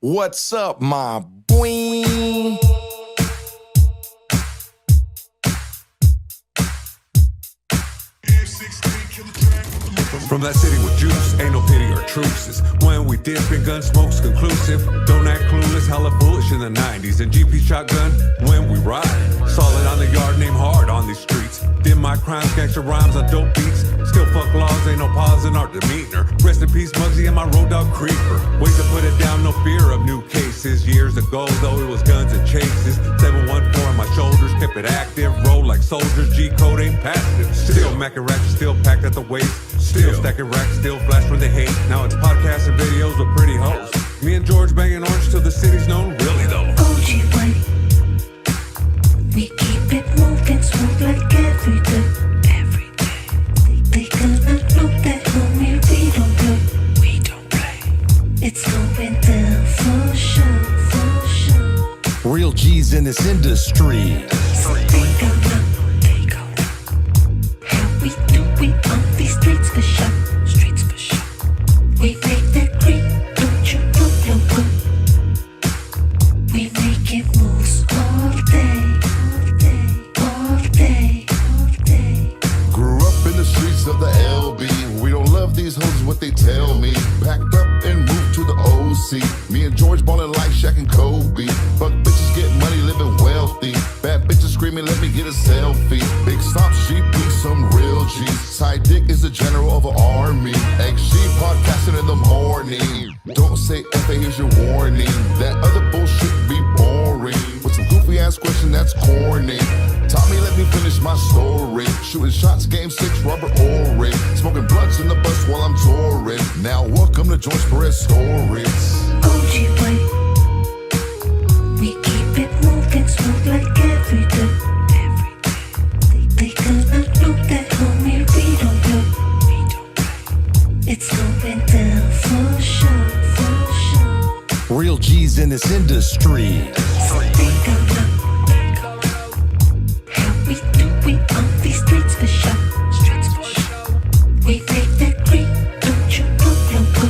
What's up, my boiiI? From that city with juice, ain't no pity or truces. When we dip and gun smoke's conclusive. Don't act clueless, hella foolish in the 90s. And GP shotgun when we ride. Solid on the yard, name hard on these streets. Dim my crimes, gangster rhymes on dope beats. Still fuck laws, ain't no pause in our demeanor. Rest in peace, Muggsy and my road dog creeper. Way to put it down, no fear of new cases. Years ago, though, it was guns and chases. 714 on my shoulders, kept it active. Roll like soldiers, G-code ain't passive. Still macking ratchet, still packed at the waist. Still stacking racks, still flash when they hate. Now it's podcasts and videos with pretty hoes. Me and George banging orange till the city's known, really though. OG way. We keep it moving smooth like every day. Every day. They gonna know that homie, we don't play. It's going down for sure, for sure. Real G's in this industry. So they gon' know how we do it on these streets for sure. Streets for sure. We make that green, don't you know, loco? We making moves all day, all day, all day. Grew up in the streets of the LB. We don't love these hoes, what they tell me. Packed up and moved to the OC. Me and George ballin' like Shaq and Kobe. Fuck bitches, get money, living wealthy. Bad bitches screaming, let me get a selfie. Big stop, sheep, be some real G's. Side dick is the general of an army. XG podcasting in the morning. Don't say F, here's your warning. That other bullshit be boring. With some goofy ass question that's corny. Tommy, let me finish my story. Shooting shots, game 6, rubber orange. Smoking blunts in the bus while I'm touring. Now welcome to George Perez Stories. OG way. We keep it moving smooth like every day. Every day. They gonna know that homie, we don't play. It's going down for sure, for sure. Real G's in this industry. So they gon' know how we do it on these streets for sure. Streets for sure. We make that green, don't you know, loco?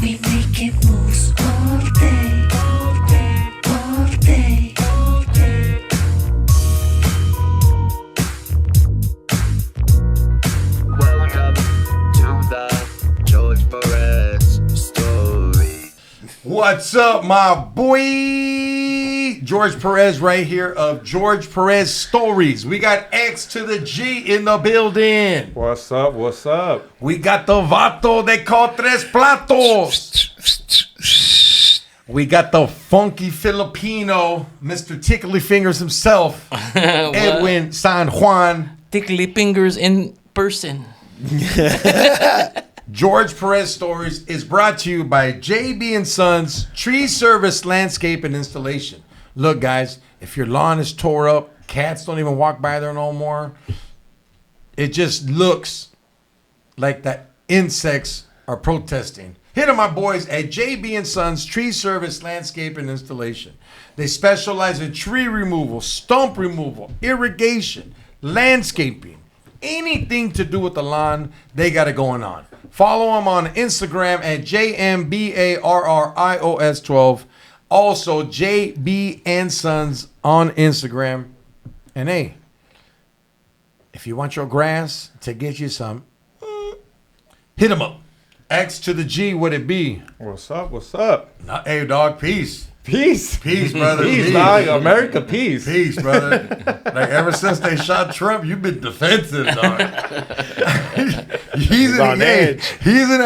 We making moves all day, all day, all day, all day. Welcome to the George Perez story. What's up, my boy? George Perez right here of George Perez Stories. We got X to the G in the building. What's up? What's up? We got the vato they call tres platos. We got the funky Filipino, Mr. Tickly Fingers himself, Edwin San Juan. Tickly fingers in person. George Perez Stories is brought to you by JB and Sons Tree Service Landscape and Installation. Look, guys, if your lawn is tore up, cats don't even walk by there no more. It just looks like the insects are protesting. Hit on my boys at JB and Sons Tree Service Landscape and Installation. They specialize in tree removal, stump removal, irrigation, landscaping. Anything to do with the lawn, they got it going on. Follow them on Instagram at JMBARRIOS12. Also, JB and Sons on Instagram. And hey, if you want your grass to get you some, hit them up. X to the G, would it be? What's up? What's up? Hey, dog, peace. Peace. Peace, brother. Peace, dog. America, peace. Peace, brother. Like, ever since they shot Trump, you've been defensive, dog. He's on edge. He even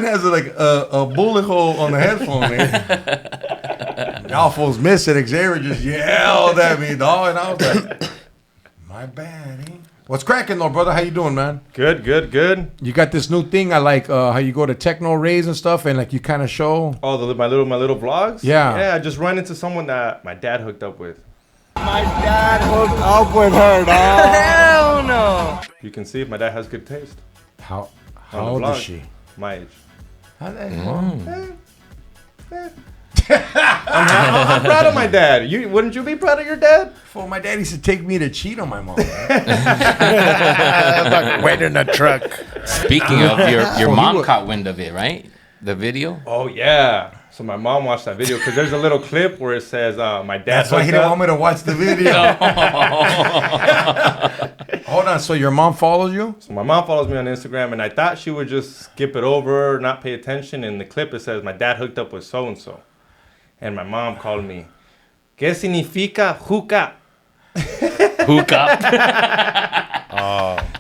has a bullet hole on the headphone, man. Y'all fools missed it. Xavier just yelled at me, dog, and I was like, my bad, eh? What's cracking, though, brother? How you doing, man? Good. You got this new thing. I like how you go to techno raves and stuff, and like you kind of show. Oh, my little vlogs. Yeah. Yeah. I just run into someone that my dad hooked up with. My dad hooked up with her, dog. Hell no. You can see if my dad has good taste. How On the old is vlog. she? My age. I'm proud of my dad. Wouldn't you be proud of your dad? Well, my dad used to take me to cheat on my mom. Wait in the truck. Speaking of, your mom caught wind of it, right? The video? Oh yeah. So my mom watched that video because there's a little clip where it says my dad. That's why he didn't want me to watch the video. Hold on. So your mom follows you? So my mom follows me on Instagram, and I thought she would just skip it over, not pay attention. In the clip, it says my dad hooked up with so and so, and my mom called me. ¿Qué significa hookah? Hook up.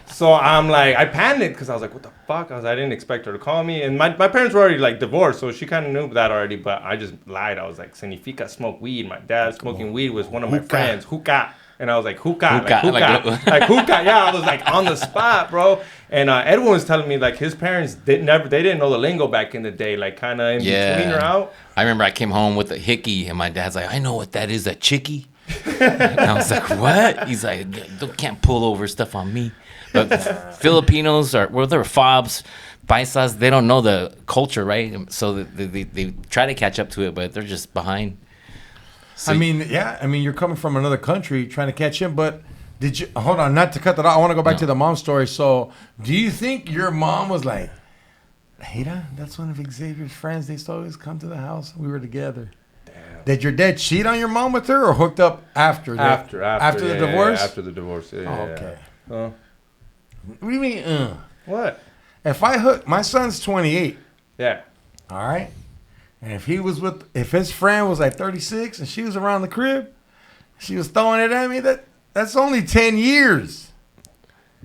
So I'm like, I panicked because I was like, what the fuck? I didn't expect her to call me. And my parents were already like divorced, so she kind of knew that already, but I just lied. I was like, significa smoke weed. My dad smoking weed was one of my friends. Hookah. And I was like, hookah. Like hookah. Like hookah. Yeah, I was like on the spot, bro. And Edwin was telling me like his parents didn't know the lingo back in the day, like kind of in between or out. I remember I came home with a hickey, and my dad's like, I know what that is, a chickie. And I was like, what? He's like, you can't pull over stuff on me. But Filipinos they're fobs, paisas, they don't know the culture, right? So they try to catch up to it, but they're just behind. So, I mean, you're coming from another country trying to catch him, but did you, hold on, not to cut that off, I want to go back to the mom story. So do you think your mom was like, Heda, that's one of Xavier's friends, they used to always come to the house, we were together. Did your dad cheat on your mom with her or hooked up after After the divorce? Yeah, after the divorce, yeah. Okay. Oh. What do you mean, What? If I hook, my son's 28. Yeah. All right. And if his friend was like 36 and she was around the crib, she was throwing it at me, that's only 10 years.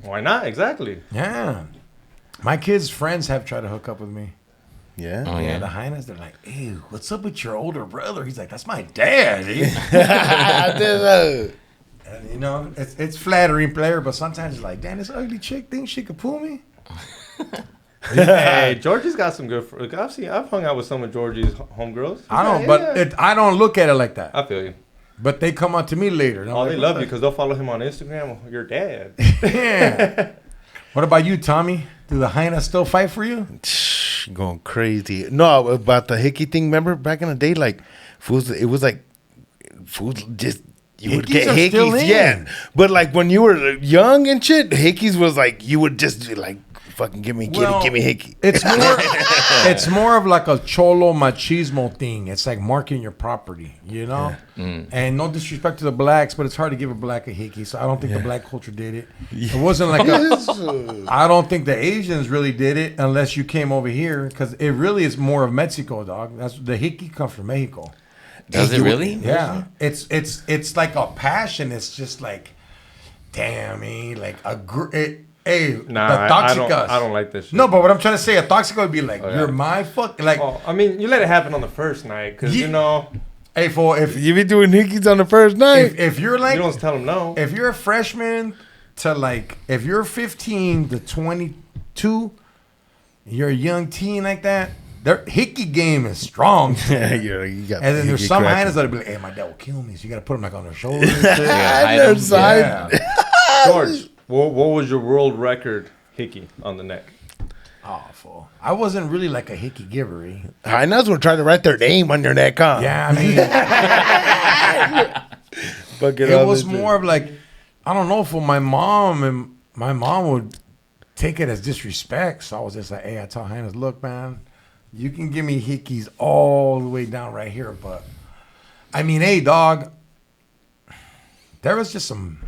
Why not? Exactly. Yeah. My kids' friends have tried to hook up with me. Yeah. Oh, Yeah, yeah. the hyenas, they're like, ew, what's up with your older brother? He's like, that's my dad. And, you know, it's flattering player, but sometimes it's like, damn, this ugly chick thinks she could pull me. Hey, Georgie's got some good. I've hung out with some of Georgie's homegirls. I don't look at it like that. I feel you. But they come up to me later. And I'm They like, love you because they'll follow him on Instagram. Your dad. Yeah. What about you, Tommy? Do the hyenas still fight for you? Going crazy. No, about the hickey thing, remember back in the day, like fools, it was like fools just you would Hickeys get are still hickeys, in. yeah. But like when you were young and shit, hickeys was like you would just be like fucking give me hickey. It's more of like a cholo machismo thing. It's like marking your property, you know? Yeah. And no disrespect to the blacks, but it's hard to give a black a hickey, so I don't think the black culture did it. It wasn't like I don't think the Asians really did it unless you came over here, because it really is more of Mexico, dog. That's the hickey comes from Mexico. Does it really? Yeah. It's like a passion. It's just like, damn me, like hey, Nah, the I toxicas. don't like this shit. No, but what I'm trying to say, a toxico would be like, you're my fuck. Like, I mean, you let it happen on the first night because you know. Hey, if You be doing hickeys on the first night. if you're like, You don't tell them no. if you're a freshman to like, if you're 15 to 22, you're a young teen like that. Their hickey game is strong. Yeah, you got. And then there's hickey some cracking. hyenas that'll be like, hey, my dad will kill me, so you got to put them like on their shoulders. And shit. hide 'em. Yeah. George, what was your world record hickey on the neck? Awful. I wasn't really like a hickey giver. Eh? Hyenas were trying to write their name on your neck, huh? Yeah, I mean, it was more of like, I don't know, for my mom would take it as disrespect. So I was just like, hey, I tell hyenas, look, man, you can give me hickeys all the way down right here, but I mean, hey, dog, there was just some.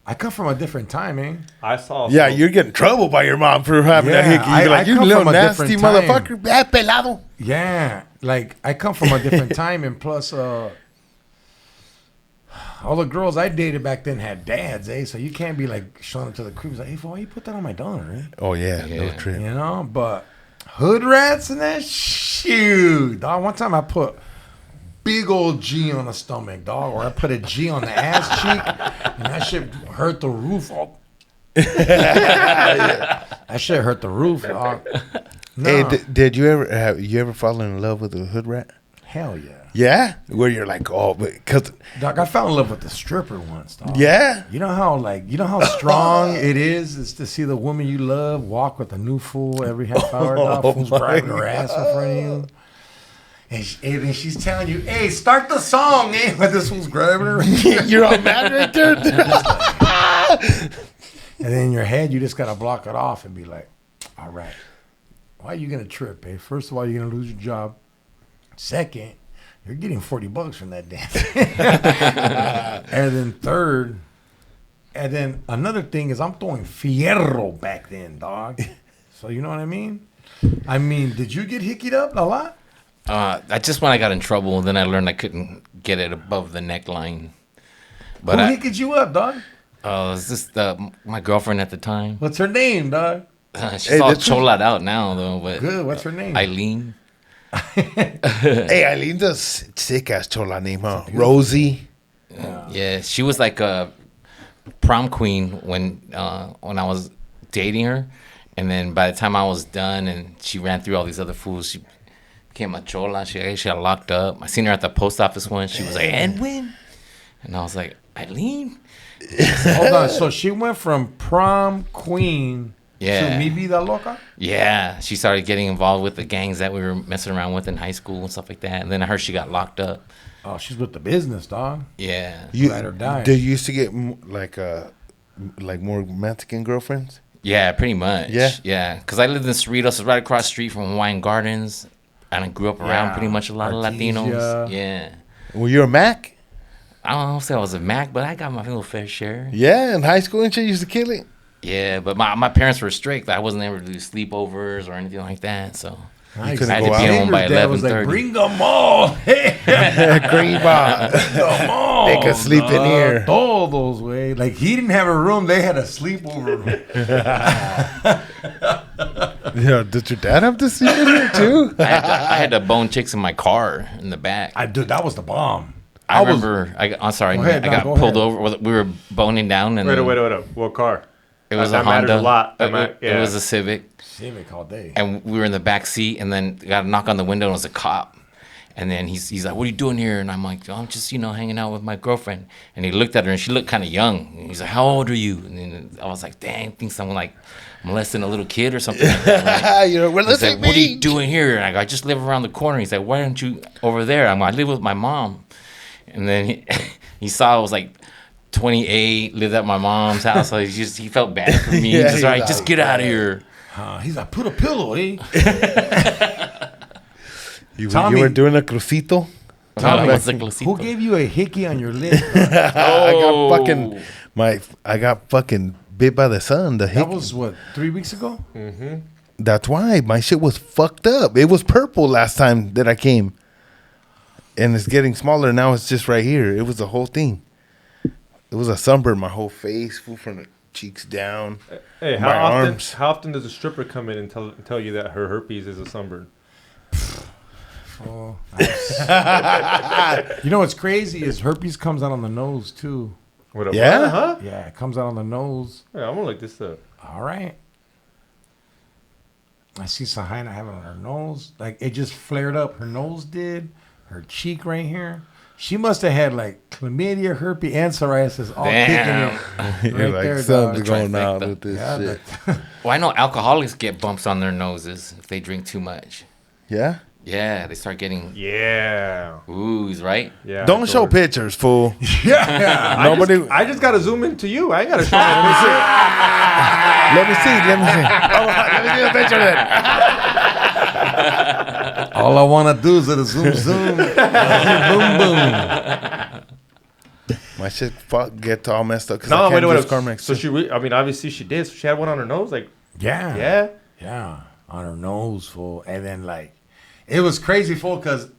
I come from a different time, eh? I saw. Yeah, you're getting in trouble by your mom for having a hickey. You're like, I you come little from a nasty different time. motherfucker. Pelado. Yeah, like I come from a different time, and plus, all the girls I dated back then had dads, eh? So you can't be like showing them to the creeps like, hey, why you put that on my daughter, eh? Oh, yeah. No trip. You know, but hood rats and that, shoot, dog. One time I put big old G on the stomach, dog, or I put a G on the ass cheek, and that shit hurt the roof. That shit hurt the roof, dog. No. Hey, did you ever fall in love with a hood rat? Hell yeah. Yeah? Where you're like, oh, because. Dog, I fell in love with the stripper once, dog. Yeah? You know how strong it is to see the woman you love walk with a new fool every half hour, dog. Fool's grabbing her ass in front of you. And she's telling you, hey, start the song, eh? But this fool's grabbing her. You're all mad right there. And then in your head, you just got to block it off and be like, all right, why are you going to trip, eh? First of all, you're going to lose your job. Second, you're getting $40 from that dance. And then third, and then another thing is I'm throwing fierro back then, dog. So you know what I mean? I mean, did you get hickied up a lot? I just when I got in trouble, then I learned I couldn't get it above the neckline. But Who hicked you up, dog? it's just my girlfriend at the time. What's her name, dog? She's all cholad out now, though. But Good. What's her name? Eileen. Hey, Eileen's a sick ass chola name, huh? Rosie. Yeah, she was like a prom queen when I was dating her, and then by the time I was done and she ran through all these other fools, she became a chola. She got locked up. I seen her at the post office once. She was like, Edwin, and I was like, Eileen. Hold on. So she went from prom queen Yeah. to Mi Vida Loca? Yeah, she started getting involved with the gangs that we were messing around with in high school and stuff like that. And then I heard she got locked up. Oh, she's with the business, dog. Yeah. Ride or die. Did you used to get like more Mexican girlfriends? Yeah, pretty much. Yeah? Yeah, because I lived in Cerritos, right across the street from Hawaiian Gardens. And I grew up around pretty much a lot of Latinos. Artesia. Yeah. Were you a Mac? I don't say I was a Mac, but I got my little fair share. Yeah, in high school and shit, you used to kill it. Yeah, but my parents were strict. I wasn't able to do sleepovers or anything like that, so Nice. couldn't I had go to be out. home by Neighbor's dad was like, 11:30. bring them all. Greenbot. Come on. They could sleep in here. Todos, way. Like, he didn't have a room. They had a sleepover room. Yeah, did your dad have to sleep in here too? I had to bone chicks in my car in the back. Dude, that was the bomb. I remember. I'm sorry. Go ahead, I got go pulled ahead. over. We were boning down, and Wait then up. What car? it was That a matters Honda. a lot. It was a Civic, Civic all day. and we were in the back seat. And then got a knock on the window, and it was a cop. And then he's like, "What are you doing here?" And I'm like, "Oh, I'm just hanging out with my girlfriend." And he looked at her, and she looked kind of young. And he's like, "How old are you?" And then I was like, "Dang, thinks I'm like molesting a little kid or something." Like that, right? Well, He's let's like, "What are you doing here?" And I go, "I just live around the corner." He's like, "Why aren't you over there?" I'm like, "I live with my mom." And then he saw I was like 28, lived at my mom's house. So he felt bad for me. Yeah, He's just he's like, like, "Just get out of here." He's like, put a pillow, eh? You Tommy. were doing a crucito? Tommy, what's the Who clasito? gave you a hickey on your lip? I got fucking bit by the sun. The That hick. was, what, 3 weeks ago? That's why my shit was fucked up. It was purple last time that I came, and it's getting smaller now. It's just right here. It was the whole thing. It was a sunburn. My whole face, from the cheeks down. Hey, my arms. How often does a stripper come in and tell you that her herpes is a sunburn? Oh, you know what's crazy is herpes comes out on the nose, too. What? Yeah? What, huh? Yeah, it comes out on the nose. Yeah, I'm gonna look this up. All right. I see Sahina having on her nose. Like, it just flared up. Her nose did. Her cheek right here. She must have had, like, chlamydia, herpes, and psoriasis all Damn. kicking in. You're Right like, there, something's dog. going on Trifecta. with this Yeah, shit. Well, I know alcoholics get bumps on their noses if they drink too much. Yeah? Yeah, they start getting Yeah. ooze, right? Yeah. Don't show George. pictures, fool. Yeah. Nobody. I just gotta zoom into you. I ain't gotta show my Let me see. Oh, let me see the picture then. All I want to do is a zoom, zoom. Boom, boom. My shit get all messed up because No, I can't wait. use Carmex. So obviously she did. So she had one on her nose. Like, Yeah. yeah. Yeah. On her nose, fool. And then, like, it was crazy, fool, because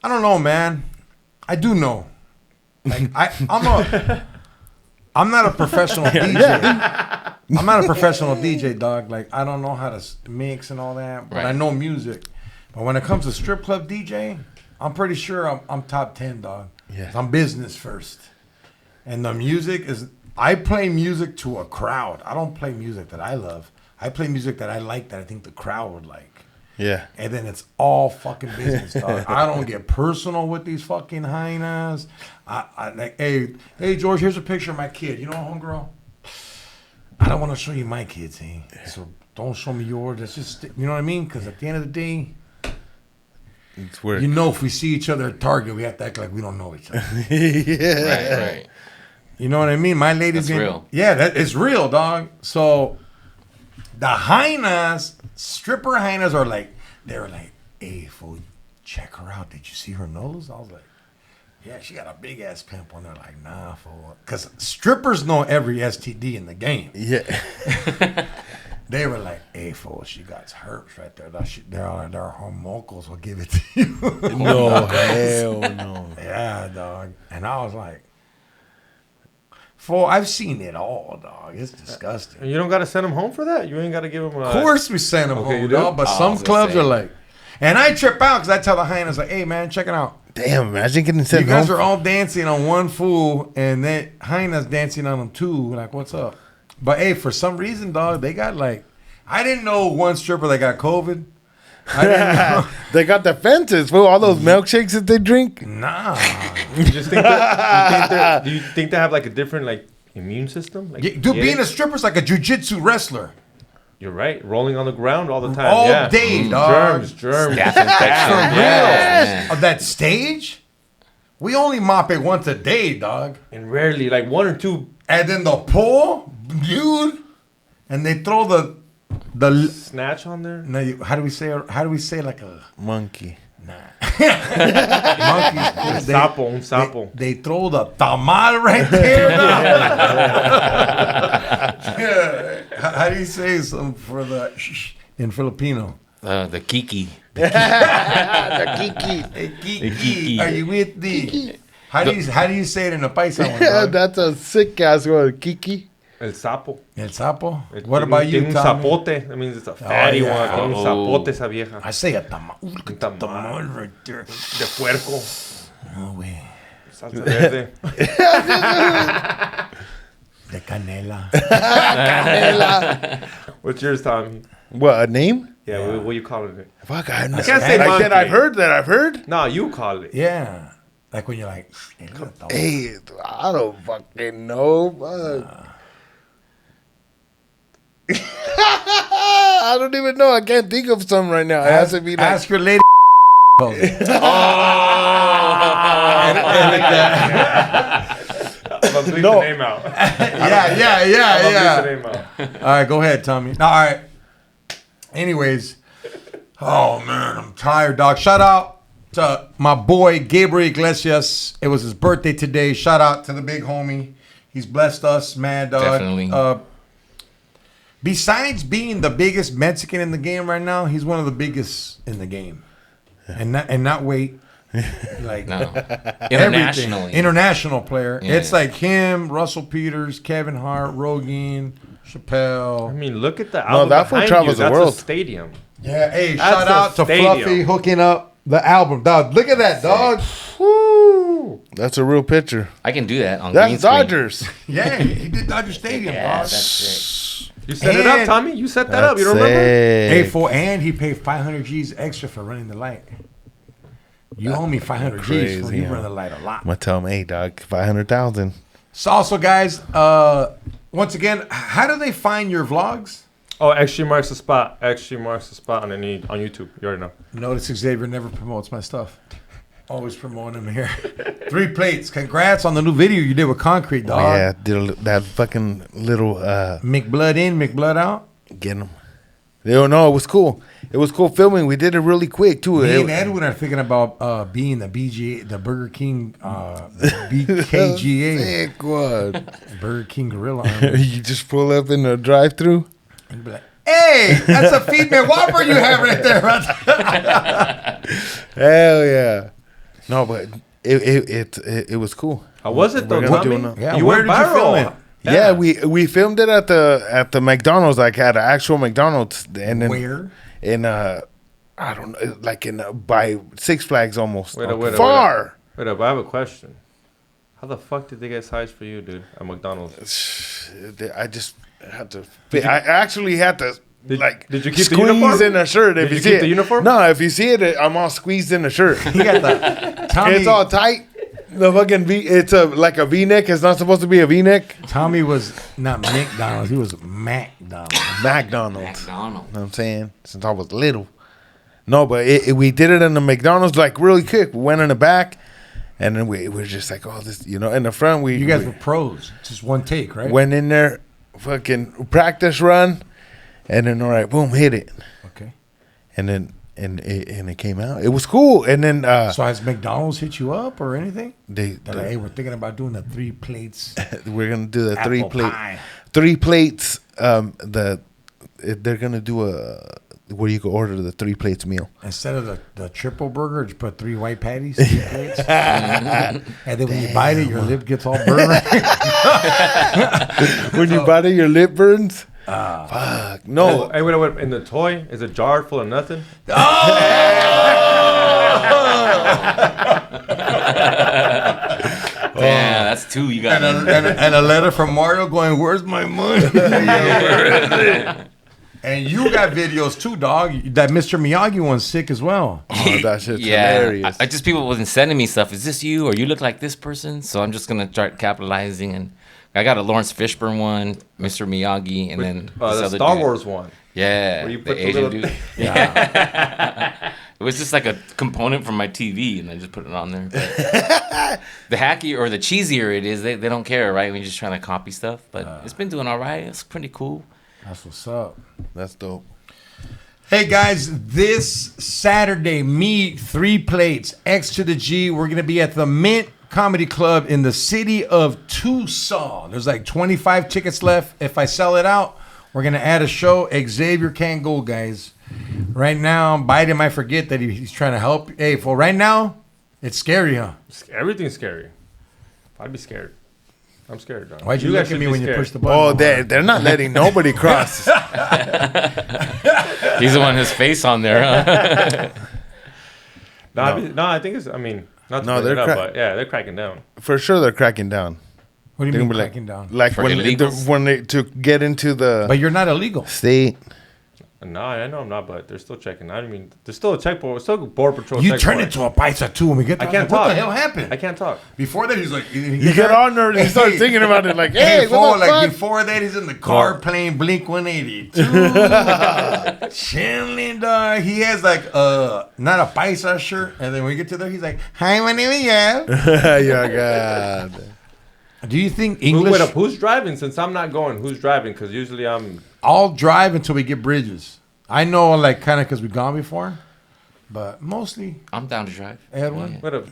I don't know, man. I do know. Like, I'm not a professional DJ. I'm not a professional DJ, dog. Like, I don't know how to mix and all that, but I Right. know music. But when it comes to strip club DJ, I'm pretty sure I'm top 10, dog. Yeah. I'm business first. And the music is, I play music to a crowd. I don't play music that I love. I play music that I like, that I think the crowd would like. Yeah. And then it's all fucking business, dog. I don't get personal with these fucking hyenas. I like, hey, George, here's a picture of my kid. You know, homegirl? I don't want to show you my kids, hey? So don't show me yours. That's just, you know what I mean? Because at the end of the day, It's weird. you know, if we see each other at Target, we have to act like we don't know each other. Yeah. Right. You know what I mean? My lady's That's real. Yeah, that is real, dog. So the hyenas, stripper hyenas are like, they're like, hey, fool, check her out. Did you see her nose? I was like, yeah, she got a big ass pimple. And they're like, nah, fool. Because strippers know every STD in the game. Yeah. They were like, hey, fool, she got herpes right there. Their homuncles will give it to you. No, hell no. Yeah, dog. And I was like, fool, I've seen it all, dog. It's disgusting. You don't got to send them home for that? You ain't got to give them a... Of course we send them home, you do? dog. But some clubs are like, and I trip out because I tell the hyenas, like, hey, man, check it out. Damn, imagine getting You sent guys home. are all dancing on one fool, and then hyenas dancing on them too. Like, what's up? But hey, for some reason, dog, they got like, I didn't know one stripper that got COVID. I didn't know. They got the fences for all those milkshakes that they drink. Nah. You just think that, do you think they have like a different like immune system? Like, Dude, being a stripper's like a jujitsu wrestler. You're right. Rolling on the ground all the time. All day, dog. Germs. Staph infection. Yeah. Of that stage, we only mop it once a day, dog. And rarely, like 1 or 2. And then the pull, dude, and they throw the Snatch on there? no, how do we say like a Monkey. monkey? Un sapo. They throw the tamal right there. Yeah. How do you say something for the in Filipino? The kiki. The kiki. Hey, Kiki. Kiki, are you with the? How do you say it in a paisa one? Yeah, dog? that's a sick ass word. Kiki. El sapo. El sapo. What about you, Tiene un Tommy? zapote. That means it's a fatty yeah. one. Tiene un zapote esa vieja. I say a tamal. Look at the tamal. tamal right there. De puerco. No way. Salsa verde. De canela. What's yours, Tommy? What, a name? Yeah, what you calling it? Fuck, I can't say I said monkey. I've heard that. I've heard. No, you call it. Yeah. Like when you're like, hey, look at the tamal. Hey, I don't fucking know. Fuck. I don't even know. I can't think of some right now. It has to be like. Ask your lady. I'm gonna bleep the name out. Yeah. I'm gonna bleep the name out. All right, go ahead, Tommy. No, all right. Anyways, oh man, I'm tired, dog. Shout out to my boy Gabriel Iglesias. It was his birthday today. Shout out to the big homie. He's blessed us, man, dog. Definitely. Besides being the biggest Mexican in the game right now, he's one of the biggest in the game, and not weight. Like No. everything. Internationally. International player. Yeah. It's like him, Russell Peters, Kevin Hart, Rogan, Chappelle. I mean, look at the No, album that fool behind travels you. the That's world. a stadium. Yeah, hey, That's shout a out to stadium. Fluffy hooking up the album, dog. Look at that, dog. Woo! That's a real picture. I can do that on green That's screen. Dodgers. Yeah, he did Dodger Stadium, Yeah, dog. that's You set it up, And- Tommy. You set that up. You don't That's remember? Hey, sick. for and he paid 500 G's extra for running the light. You owe me 500 G's for crazy, you huh? run the light a lot. I'm gonna tell him, hey, dog, 500,000. So also, guys, once again, how do they find your vlogs? Oh, Extreme marks the spot. Extreme marks the spot on YouTube. You already know. Notice Xavier never promotes my stuff. Always promoting him here. 3 plates. Congrats on the new video you did with Concrete, dog. Yeah, did that fucking little McBlood in, McBlood out. get him. They don't know. It was cool. It was cool filming. We did it really quick too. Me and Edwin are thinking about being the BGA, the Burger King BKGA, Sick one. Burger King Gorilla Army. You just pull up in the drive-through. And be like, hey, that's a feed me Whopper you have right there. Hell yeah. No, but it was cool. How was it though, We're gonna do Tommy? another- Yeah, you where went did you film viral. it? Yeah, we filmed it at the McDonald's, like at an actual McDonald's, and then Where? in I don't know, like in by Six Flags almost. Wait up. Far. Wait up. I have a question. How the fuck did they get size for you, dude, at McDonald's? I just had to. I actually had to. Did Like you keep the squeeze uniform? in a shirt. If Did you see keep it. the uniform? No, if you see it, I'm all squeezed in the shirt. He got the Tommy. It's all tight. The fucking V. It's like a V-neck. It's not supposed to be a V-neck. Tommy was not McDonald's. He was McDonald's. McDonald's. McDonald's. You know what I'm saying? Since I was little. No, but we did it in the McDonald's like really quick. We went in the back, and then we were just like, oh, this, you know, in the front. You guys we were pros. Just one take, right? went in there, fucking practice run, and then all right, boom, hit it. Okay. And then and it came out. It was cool. And then So has McDonald's hit you up or anything? They're Like, hey, we're thinking about doing the 3 plates. we're gonna do the Apple pie. 3 plates. They're gonna do a where you can order the 3 plates meal. Instead of the triple burger, just put 3 white patties, 3 plates. And then when you bite it, your lip gets all burned. When you bite it, your lip burns. Fuck no. Hey, wait. In the toy is a jar full of nothing. Yeah, that's 2 you got. and a letter from Mario going, "Where's my money?" Where is it? And you got videos too, dog. That Mr. Miyagi one's sick as well. Oh, that shit's Yeah, hilarious. I just people wasn't sending me stuff. Is this you or you look like this person? So I'm just gonna start capitalizing, and I got a Lawrence Fishburne one, Mr. Miyagi, and then this The other Star dude. Wars one. Yeah, Where you the put the Asian little dude. Yeah. It was just like a component from my TV, and I just put it on there. But the hackier or the cheesier it is, they don't care, right? When you're just trying to copy stuff. But it's been doing all right. It's pretty cool. That's what's up. That's dope. Hey guys, this Saturday, me 3 plates, X to the G. We're gonna be at the Mint Comedy Club in the city of Tucson. There's like 25 tickets left. If I sell it out, we're gonna add a show. Xavier can't go, guys. Right now, Biden might forget that he's trying to help. Hey, for right now, it's scary, huh? Everything's scary. I'd be scared. I'm scared, dog. Why'd you guys look at should me be when you scared. pushed the button? Oh, they're not letting nobody cross. He's the one with his face on there, huh? No, I think it's. I mean, not to No, bring it they're up, but yeah, they're cracking down. For sure, they're cracking down. What do you They're mean gonna be cracking down? Like For when illegals? when they to get into the But you're not illegal. state. No, I know I'm not, but they're still checking. I mean, there's still a checkpoint. Still border patrol. You checkpoint. turn into a paisa too when we get there. I can't What talk. the hell happened? I can't talk. Before that, he's like, You get on there and you start thinking about it like, hey, fool, what the like fuck? before that, he's in the car playing Blink 182. Chilling, dog. He has like not a paisa shirt, and then when we get to there, he's like, "Hi, my name is Yav." Yeah, God. Do you think Wait English? up, who's driving? Since I'm not going, who's driving? Because usually I'm. I'll drive until we get Bridges. I know, like, kind of because we've gone before, but mostly I'm down to drive. Edwin. What up?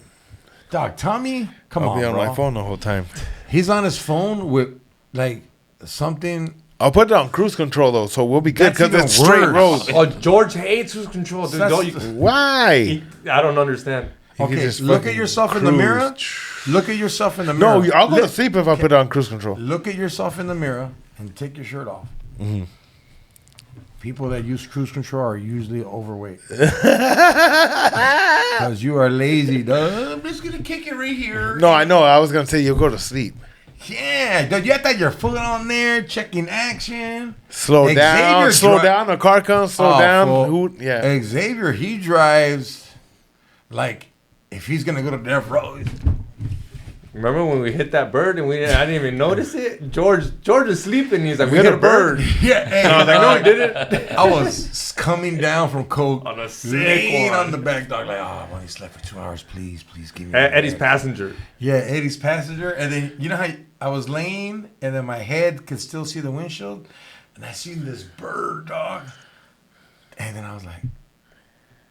Dog, Tommy, come I'll on, be on bro. my phone the whole time. He's on his phone with like something. I'll put it on cruise control though, so we'll be good That's because even it's straight worse. roads. Oh, George hates who's control, dude. That's- Don't you, Why? I don't understand. You can Okay, just look at fucking yourself in the cruise. mirror. Look at yourself in the mirror. No, I'll go to Look- sleep if I put it on cruise control. Look at yourself in the mirror and take your shirt off. Mm-hmm. People that use cruise control are usually overweight. Because you are lazy, dog. I'm just going to kick it right here. No, I know. I was gonna say you'll go to sleep. Yeah, dog, you got your foot on there, checking action. Slow down. Xavier Slow dri- down. A car comes. Slow Oh, down. fool. Who? Yeah. Xavier, he drives like if he's going to go to death row. Remember when we hit that bird and I didn't even notice it? George is sleeping. He's like, we hit hit a a bird. Yeah, hey, And I was like, no, he didn't. I was coming down from coke On a sick laying one. on the back, dog, like, oh, I've only slept for 2 hours. Please give me Eddie's back. passenger. Yeah, Eddie's passenger. And then, you know how I was laying and then my head could still see the windshield? And I seen this bird, dog. And then I was like,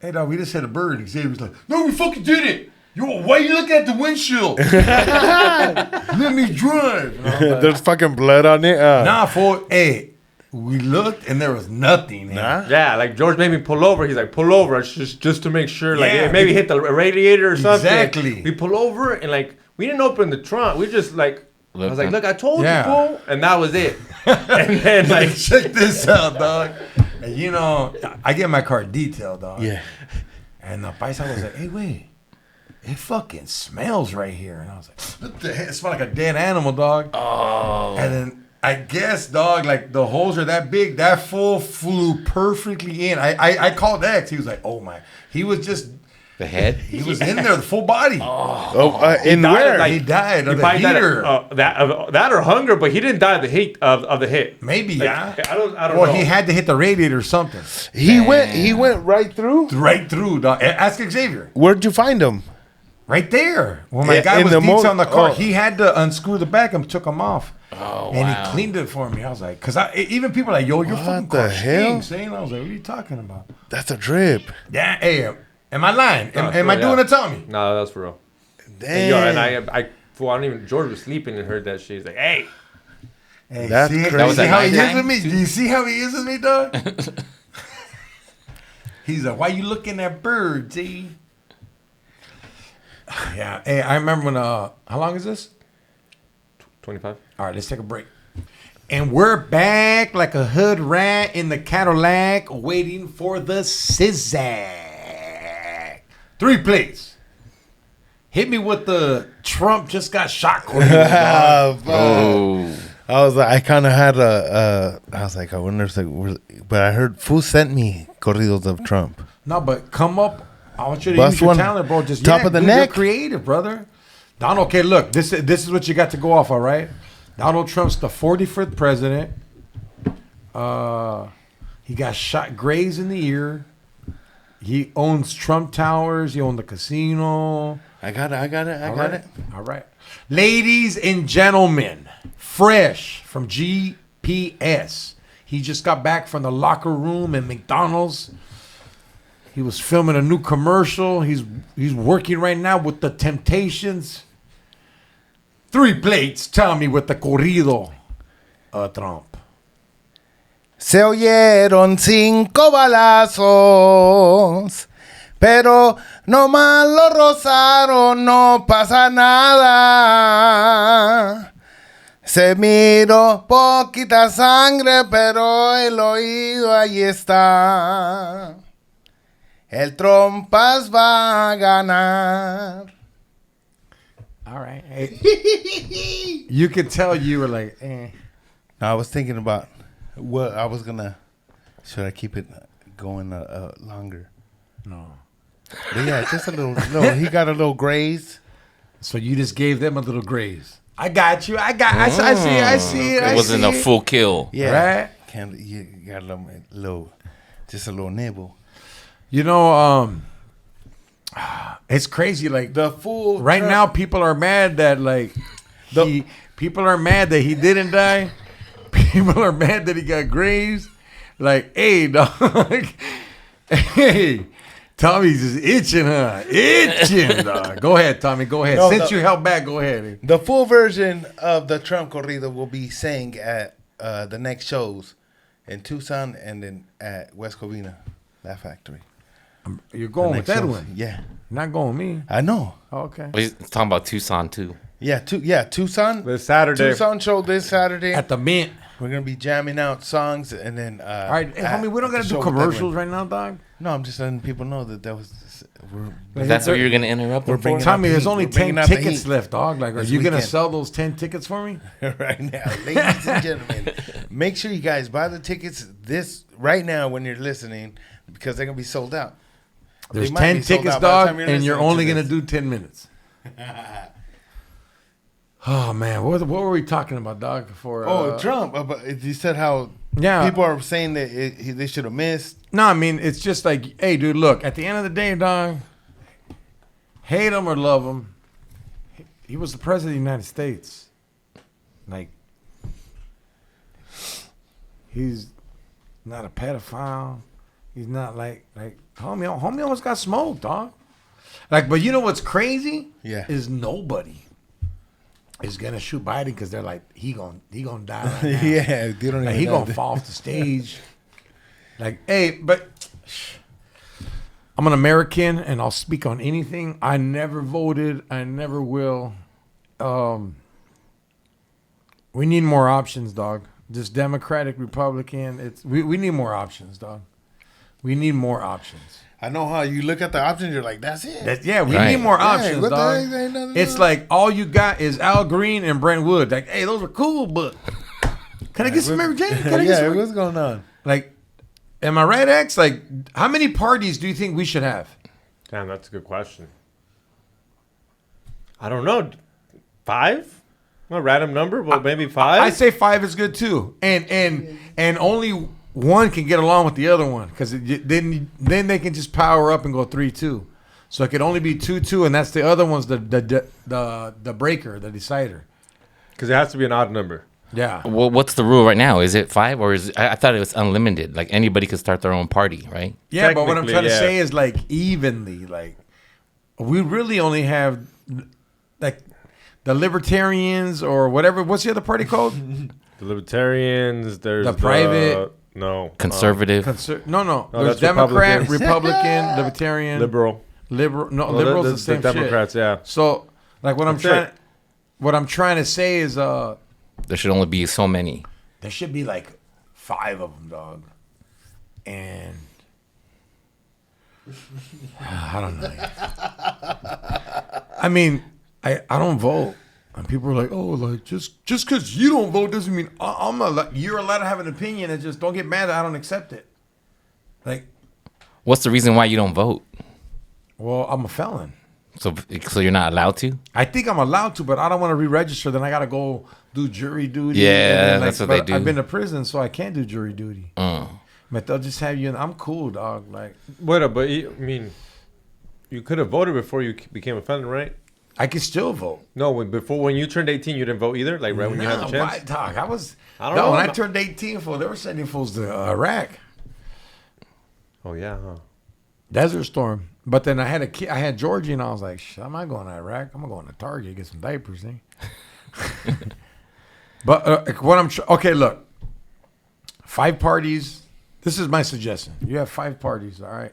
hey, dog, we just hit a bird. And Xavier was like, no, we fucking did it. Yo, why you look at the windshield? Let me drive. And I was like, There's fucking blood on it. nah, fool. Hey, we looked and there was nothing. Nah. Yeah, like George made me pull over. He's like, pull over. It's just to make sure. Like, Yeah. it maybe hit the radiator or something. Exactly. We pull over and, like, we didn't open the trunk. We just, like, I was like, look, I told Yeah. you, fool. And that was it. And then, like, Check this out, dog. And you know, I get my car detailed, dog. Yeah. And the paisa was like, hey, wait. It fucking smells right here. And I was like, what the hell? It smelled like a dead animal, dog. Oh. And then I guess, dog, like the holes are that big. That fool flew perfectly in. I called X. He was like, oh my. He was just, The head. he was in there, the full body. In died where? of, like, He died he of the probably died heater. of, that or hunger, but he didn't die of the heat of the hit. Maybe, Like, yeah. I don't Well, know. he had to hit the radiator or something. He went right through. Right through, dog. Ask Xavier. Where'd you find him? Right there. When my Yeah, guy in was the detailing the car, oh. he had to unscrew the back and took him off. Oh, And wow. he cleaned it for me. I was like, because even people are like, yo, you're What fucking the car hell? stinks, saying. I was like, what are you talking about? That's a drip. Yeah, hey, am I lying? No, it's Am I real, doing yeah. it, Tommy? No, that's for real. Damn. And, yo, and I don't even. George was sleeping and heard that shit. He's like, "Hey, Hey, That's see, crazy. That was see at how he nighttime? uses me? Do you see how he uses me, dog? He's like, why you looking at birds, eh? Yeah. Hey, I remember when, how long is this? 25." All right, let's take a break. And we're back like a hood rat in the Cadillac waiting for the Sizzack. 3 plates. Hit me with the Trump just got shot. Oh. I was like, I kind of had I was like, I wonder if but I heard Fu sent me corridos of Trump. No, but come up. I want you to Bust use your one. talent, bro. Just Top of the dude, neck. You're creative, brother. Donald, okay, look. This is what you got to go off, all right? Donald Trump's the 45th president. He got shot, grazed in the ear. He owns Trump Towers. He owns the casino. I got it. All right. Ladies and gentlemen, fresh from GPS. He just got back from the locker room at McDonald's. He was filming a new commercial. He's working right now with the Temptations. 3 plates, tell me, with the corrido, Trump. Se oyeron 5 balazos, pero no más lo rozaron, no pasa nada. Se miró poquita sangre, pero el oído ahí está. El trompas va a ganar. All right. Hey. You could tell you were like, eh. I was thinking about what I was gonna. Should I keep it going longer? No. But yeah, just a little. He got a little graze. So you just gave them a little graze. I got you. I see it. It wasn't a full kill. Yeah, Right? You got just a little nibble. You know, it's crazy. Like The full right now, people are mad that people are mad that he didn't die. People are mad that he got grazed. Like, hey, dog. Hey, Tommy's just itching, huh? Itching, dog. Go ahead, Tommy. Go ahead. No, Since you held back, go ahead. The full version of the Trump corrido will be sang at the next shows in Tucson and then at West Covina, that factory. You're going with Edwin. Yeah, Not going with me. I know. Oh, okay. He's talking about Tucson, too. Yeah, Tucson. This Saturday. Tucson show this Saturday. At the Mint. We're gonna be jamming out songs and then. All right, hey, homie, we don't got to do commercials right now, dog. No, I'm just letting people know that was. That's what you're going to interrupt him for? bringing Tommy, out the there's heat. only We're 10 bringing out the tickets heat. left, dog. Like, are This you going to weekend. sell those 10 tickets for me? Right now, ladies and gentlemen, make sure you guys buy the tickets right now when you're listening because they're gonna be sold out. There's They might 10 be sold tickets, out by the dog, time and you're listening only to going to this. do 10 minutes. Oh, man. What were we talking about, dog? For Trump! But you said how Yeah. people are saying that they should have missed. No, I mean, it's just like, hey, dude, look, at the end of the day, dog, hate him or love him, he was the president of the United States. Like, he's not a pedophile. He's not like homie almost got smoked, dog. Like, but you know what's crazy? Yeah. Is nobody is gonna shoot Biden because they're like, he gonna die right now. Yeah, they don't Like, even he know. gonna fall off the stage. Like, hey, but I'm an American and I'll speak on anything. I never voted. I never will. We need more options, dog. Just Democratic, Republican. We need more options, dog. We need more options. I know how you look at the options. You're like, that's it. We Right. need more Yeah, options, what the dog. heck? Ain't nothing It's else. like all you got is Al Green and Brent Wood. Like, hey, those are cool, but can I get some Mary Jane? Can I get Yeah, some? what's going on? Like, am I right, X? Like, how many parties do you think we should have? Damn, that's a good question. I don't know. 5? A random number? Well, maybe 5? I say 5 is good too, and only one can get along with the other one because then they can just power up and go 3-2. So it could only be 2-2, and that's the other one's the breaker, the decider. Because it has to be an odd number. Yeah. Well, what's the rule right now? Is it 5 or is I thought it was unlimited? Like anybody could start their own party, right? Yeah, but what I'm trying to Technically, say is like evenly. Like we really only have like the libertarians or whatever. What's the other party called? The libertarians. There's The private- Conservative. No. There's that's Democrat, Republicans. Republican, Libertarian, liberal. No, Well, liberals the the same Democrats, shit. yeah. So like That's what I'm trying to say is There should only be so many. there should be like 5 of them, dog. And I don't know. I mean, I don't vote. And people are like, oh, like just because you don't vote doesn't mean I'm not. You're allowed to have an opinion and just don't get mad that I don't accept it. Like, What's the reason why you don't vote? well, I'm a felon. So you're not allowed to? I think I'm allowed to, but I don't want to re-register. Then I got to go do jury duty. Yeah, and then, that's what they but do. I've been to prison, so I can't do jury duty. But they'll just have you. I'm cool, dog. Like, But I mean, you could have voted before you became a felon, right? I can still vote. No, when you turned 18, you didn't vote either. Like right when you had the chance. Why, dog? I don't know. When I turned 18, they were sending fools to Iraq. Oh yeah, huh? Desert Storm. But then I had a kid. I had Georgie, and I was like, "Shit, I'm not going to Iraq. I'm going to Target get some diapers." Eh? But what okay, look, 5 parties. This is my suggestion. You have 5 parties, all right.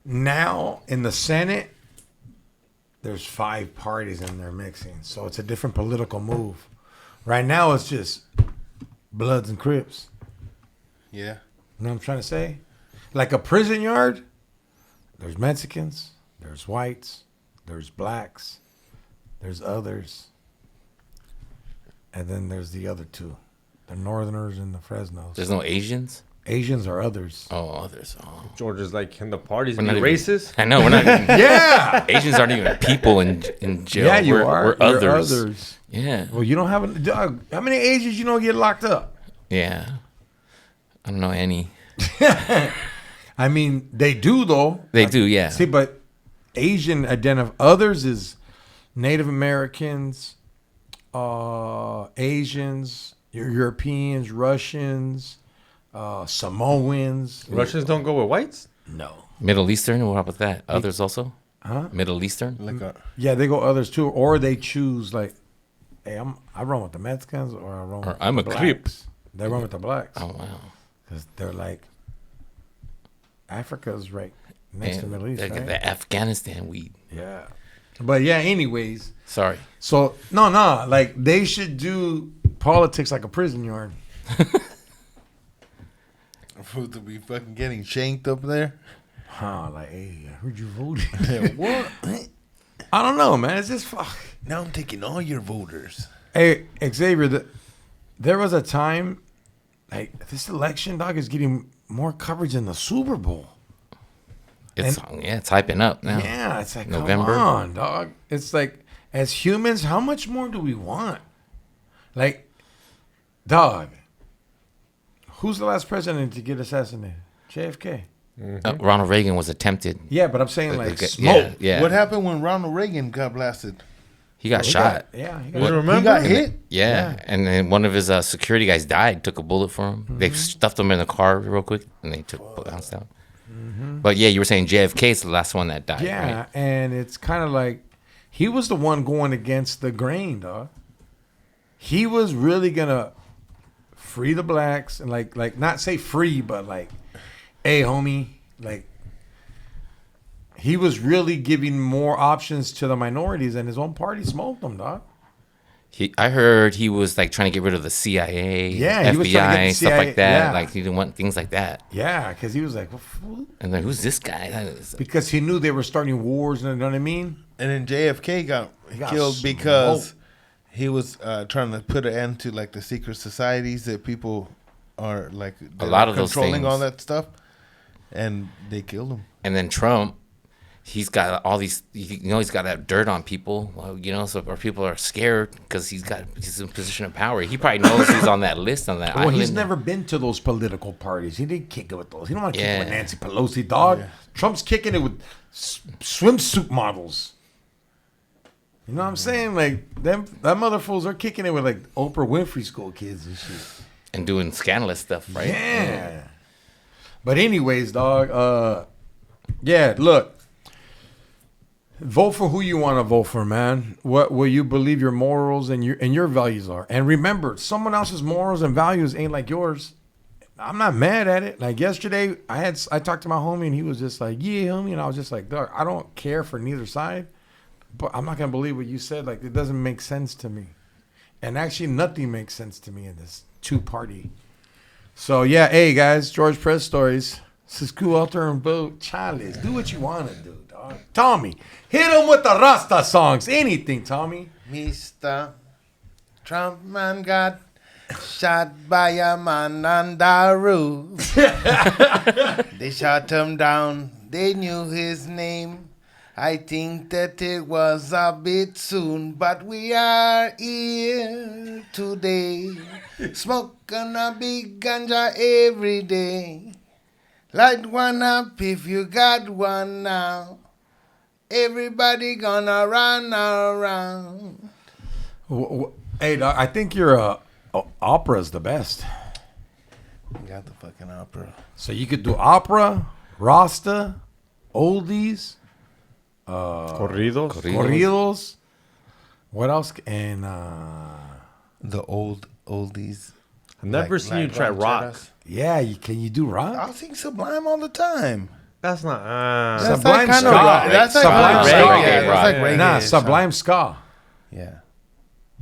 Now in the Senate, there's 5 parties and they're mixing, so it's a different political move. Right now, it's just Bloods and Crips. Yeah. You know what I'm trying to say? Like a prison yard, there's Mexicans, there's whites, there's blacks, there's others, and then there's the other 2, the Northerners and the Fresnos. There's no Asians? Asians are others. Oh, others. Oh. George is like, can the parties We're be not even- racist? I know, we're not even. Yeah! Asians aren't even people in jail. Yeah, you we're, are. We're You're others. others. Yeah. Well, you don't have a dog. How many Asians you don't get locked up? Yeah. I don't know any. I mean, they do though. They do, yeah. See, but Asian others is Native Americans, Asians, Europeans, Russians, Samoans. Russians don't go with whites. No. Middle Eastern? What about that? Others also? Huh? Middle Eastern? Yeah, they go others too, or they choose like, hey, I run with the Mexicans, or I run with I'm the a creep. blacks. They run with the blacks. Oh, wow. Because they're like, Africa's right next to And the Middle East, like right? the Afghanistan weed. Yeah. But yeah, anyways. Sorry. So, no, like they should do politics like a prison yard. Food to be fucking getting shanked up there. Huh, like, hey, I heard you voted. What? I don't know, man. It's just fuck. Now I'm taking all your voters. Hey, Xavier, there was a time, like, this election, dog, is getting more coverage than the Super Bowl. It's hyping up now. Yeah, it's like, November. come on, dog. It's like, as humans, how much more do we want? Like, dog, who's the last president to get assassinated? JFK. Ronald Reagan was attempted. Yeah, but I'm saying like Yeah, smoke. yeah. What happened when Ronald Reagan got blasted? He got shot. He He got hit? Yeah. And then one of his security guys died, took a bullet for him. They stuffed him in the car real quick, and they bounced out. But yeah, you were saying JFK is the last one that died. Yeah, Right? and it's kind of like he was the one going against the grain, dog. He was really gonna free the blacks and like not say free, but like, hey, homie, like he was really giving more options to the minorities, and his own party smoked them, dog. I heard he was like trying to get rid of the CIA, Yeah, he was trying to get FBI, the stuff CIA, like that. yeah. Like he didn't want things like that. Yeah, because he was like, well, fool. And then who's this guy? That is, Because he knew they were starting wars, you know what I mean? And then JFK got got killed smoked. because he was trying to put an end to like the secret societies that people are like A lot of those controlling all things. that stuff, and they killed him. and then Trump, he's got all these. He's got that dirt on people. So or people are scared because he's in a position of power. He probably knows he's on that list on that Well, island. he's never been to those political parties. He didn't kick it with those. He don't want to kick it with Yeah. Nancy Pelosi, dog. Trump's kicking it with swimsuit models. You know what I'm saying? Like that mother fools are kicking it with like Oprah Winfrey school kids and shit. And doing scandalous stuff, right? Yeah. But anyways, dog. Yeah. Look. Vote for who you want to vote for, man. What will you believe your morals and your values are? And remember, someone else's morals and values ain't like yours. I'm not mad at it. Like yesterday, I talked to my homie and he was just like, "Yeah, homie," and I was just like, "Dog, I don't care for neither side, but I'm not gonna believe what you said. Like it doesn't make sense to me." And actually, nothing makes sense to me in this two-party. So yeah, hey guys, George Press Stories. This is go out there and vote. Charles, do what you want to do, dog. Tommy, hit him with the Rasta songs. Anything, Tommy. Mr. Trump man got shot by a man on the roof. They shot him down. They knew his name. I think that it was a bit soon, but we are here today, smoking a big ganja every day. Light one up if you got one now. Everybody gonna run around. Hey, dog, I think your opera's the best. You got the fucking opera. So you could do opera, Rasta, oldies, corridos. What else? And The oldies. I've never seen you try rock. yeah, can you do rock? I sing Sublime all the time. That's not. That's Sublime like kind of ska. rock. That's like Sublime ska. reggae. That's like reggae. Nah, Sublime ska. Yeah.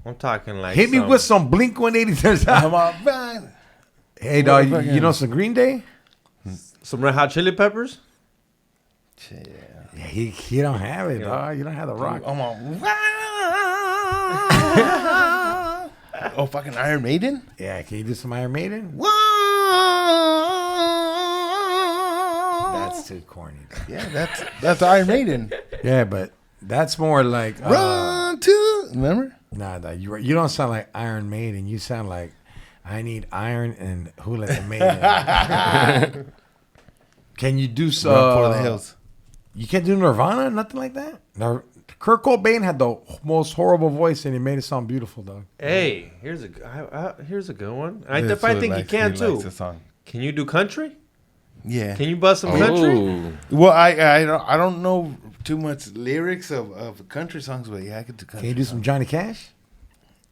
I'm talking like. Hit me with some Blink 182. Come on, man. Hey, dog, you know some Green Day? some Red Hot Chili Peppers. Yeah, he don't have it, dog. You don't have the rock. I'm on. Oh, fucking Iron Maiden? Yeah, can you do some Iron Maiden? That's too corny. Dog. Yeah, that's Iron Maiden. Yeah, but that's more like Run to. Remember? Nah, you don't sound like Iron Maiden. You sound like I need iron and who let the maiden. Can you do so? Run for the hills. You can't do Nirvana, nothing like that. No, Kurt Cobain had the most horrible voice, and he made it sound beautiful, dog. Hey, here's a good one. I think you can too. Can you do country? Yeah. Can you bust some country? Well, I don't know too much lyrics of country songs, but yeah, I could do country. Can you do some Johnny Cash?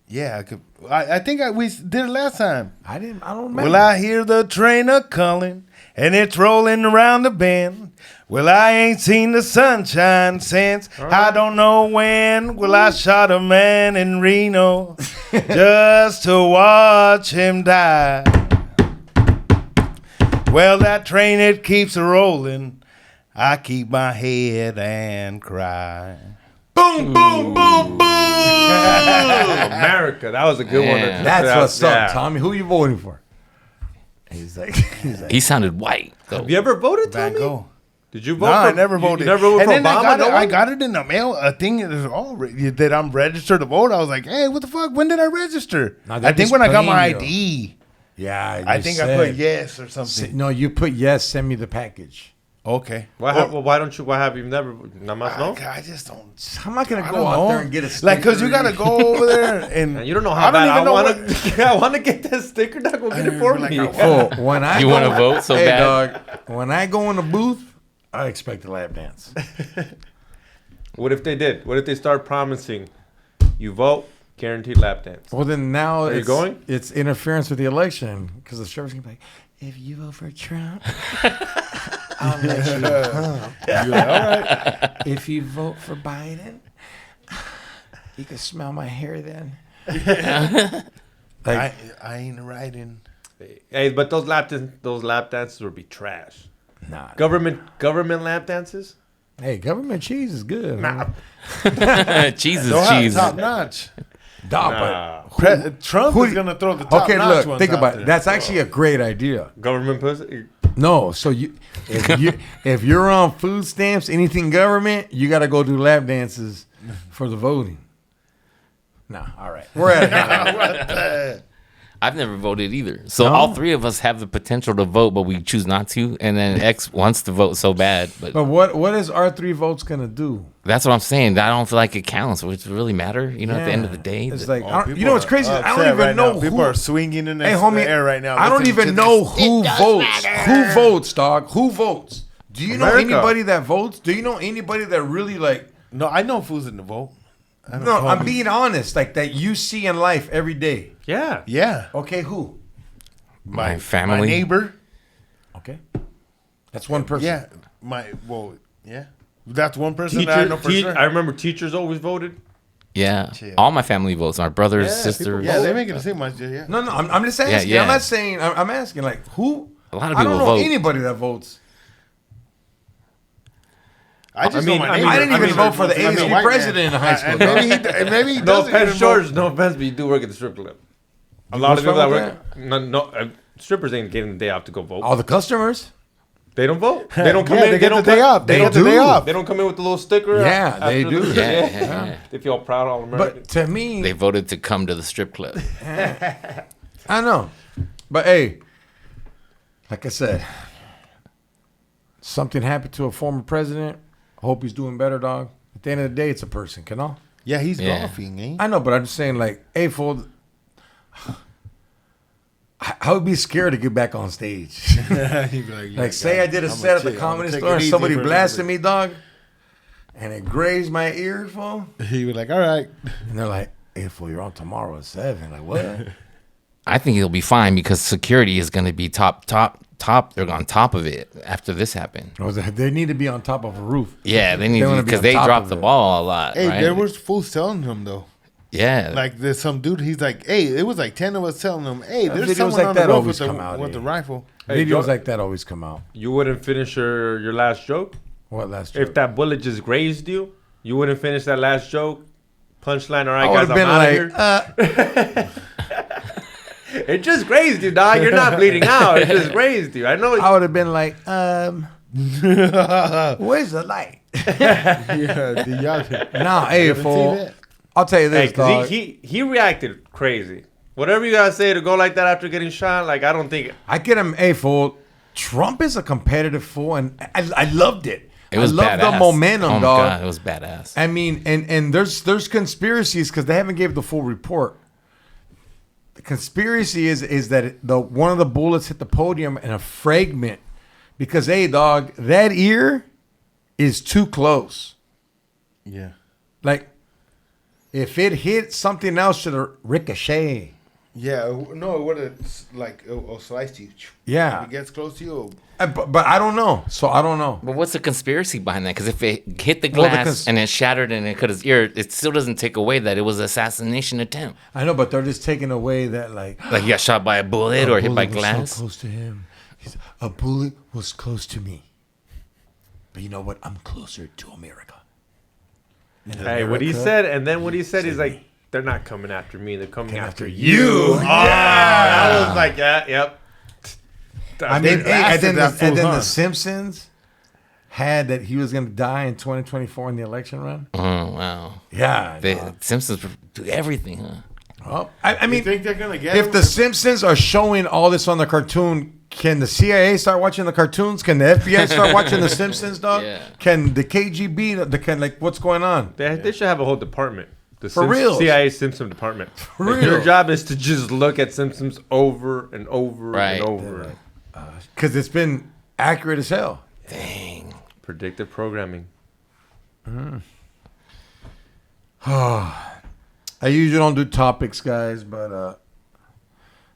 Yeah, I could. I think we did it last time. I don't remember. Well, I hear the train a calling, and it's rolling around the bend. Well, I ain't seen the sunshine since I don't know when. Well, I shot a man in Reno just to watch him die. Well, that train, it keeps rolling. I keep my head and cry. Boom, boom, boom, boom. America. That was a good one. That's what's up, Tommy. Who you voting for? He's like he sounded white. Though. Have you ever voted, Van Tommy? Gogh. Did you vote? No, for, I never voted. You never voted and for then Obama? I got it in the mail. A thing that is that I'm registered to vote. I was like, hey, what the fuck? When did I register? No, I think when I got my ID. Yeah, I think I put yes or something. No, you put yes. Send me the package. Okay. Why don't you? Why have you never? Nada know? I just don't. I'm not gonna go out there and get a sticker. Like, cause you gotta go over there and you don't know how bad I want to. I want to get that sticker. Not go get it for me. When I you want to vote so bad, dog. When I go in the booth, I expect a lap dance. What if they did? What if they start promising you vote, guaranteed lap dance? Well, then now Are you going? It's interference with the election because the sheriff's gonna be like, if you vote for Trump, I'll let you pump. you're like, all right. If you vote for Biden, you can smell my hair then. I ain't riding. Hey, but those lap dances would be trash. Nah. Government lap dances. Hey, government cheese is good. Nah. cheese is Don't cheese. have top notch. Trump is gonna throw the top okay, notch look, think ones about out it. That's actually a great idea. Government pussy. No, so if you're on food stamps, anything government, you got to go do lap dances for the voting. Nah, all right, we're at it. I've never voted either. So No? all three of us have the potential to vote, but we choose not to. And then X wants to vote so bad. But what is our 3 votes gonna do? that's what I'm saying. I don't feel like it counts. Does it really matter? You know, at the end of the day. It's that- like you know what's crazy? I don't even right know now. People who. are swinging in the Hey, homie, air right now. I don't listening even to know this. who votes. Who votes, dog? Who votes? Do you know America. anybody that votes? Do you know anybody that really like? No, I know who's in the vote. I know No, I'm homies. being honest. Like that you see in life every day. Yeah. Yeah, Okay, who? my family. my neighbor. Okay, that's one person. Yeah, that's one person that I know for sure. I remember teachers always voted. Yeah. Shit. All my family votes. My brothers, Yeah, sisters. Yeah, they make it the same much. Yeah, No, I'm just asking. yeah. I'm not saying. I'm asking like who. A lot of I people don't know vote. anybody that votes. I just mean, know my I neighbor. I didn't even vote for the I mean, ASU white president in high school. And dog. maybe he No doesn't offense, even George. vote. No offense, but you do work at the strip club. A lot What's of people that wrong work. with Strippers ain't getting the day off to go vote. All the customers. They don't vote. They don't come Yeah, in. they get don't the day off. They They get the day do. off. They don't come in with the little sticker. Yeah, they after do. the- Yeah. They feel proud, all American. But to me, They voted to come to the strip club. I know. But hey, like I said, something happened to a former president. I hope he's doing better, dog. At the end of the day, it's a person, you know? Yeah, he's Yeah. golfing, eh? I know, but I'm just saying, like, hey, fool, I would be scared to get back on stage. He'd be Like, say I did a set at the Comedy Store and somebody blasted me, dog, and it grazed my ear, fool. He was like, all right. And they're like, hey, fool, you're on tomorrow at 7. Like, what? I think he'll be fine because security is going to be top. They're on top of it after this happened. They need to be on top of a roof. Yeah, they need wanna to be because on they top dropped of the it. ball a lot. Hey, right? there was fools telling him, though. Yeah, Like, there's some dude, he's like, hey, it was like 10 of us telling him, hey, there's videos someone like on that the roof always with, come out, with the rifle. Hey, Videos George- like that always come out. You wouldn't finish your last joke? What last If joke? that bullet just grazed you, you wouldn't finish that last joke? Punchline, all I right, would guys, have I'm been out of like, here. It just grazed you, dog. You're not bleeding out. It just grazed you. I know. I would have been like, where's the light? Yeah, the y'all. Nah, hey, haven't seen fool. that? I'll tell you Hey, this, dog. 'cause he reacted crazy. Whatever you gotta say to go like that after getting shot, like I don't think. I get him, hey, fool. Trump is a competitive fool, and I loved it. it was I loved badass. the momentum, oh my dog. God, it was badass. I mean, and there's conspiracies because they haven't gave the full report. The conspiracy is that one of the bullets hit the podium and a fragment because, hey, dog, that ear is too close. Yeah. Like, if it hit something else, should have ricochet. Yeah, no, it would have, like, it'll slice you. Yeah. If it gets close to you, But I don't know. So I don't know. But what's the conspiracy behind that? Because if it hit the Well, the glass and it shattered and it cut his ear, it still doesn't take away that it was an assassination attempt. I know, but they're just taking away that, like Like he got shot by a bullet or hit by bullet was glass. so close to him. A bullet was close to me. But you know what? I'm closer to America. And Hey, what he America said, and then what he said, he's saved like, me. they're not coming after me. They're coming Came after after you. you. Oh, that was like, yeah, yep. I mean, They and then, blasted that fool, and then huh? the Simpsons had that he was going to die in 2024 in the election run. Oh wow! Yeah. The Simpsons do everything, huh? Well, I you mean, think they're going to get if him? the Simpsons are showing all this on the cartoon, can the CIA start watching the cartoons? Can the FBI start watching the Simpsons, dog? Yeah. Can the KGB? Like, what's going on? They should have a whole department. The For real. CIA Simpson department. For Your real. job is to just look at Simpsons over and over Right. and over. Because it's been accurate as hell. Dang. Predictive programming. I usually don't do topics, guys, but I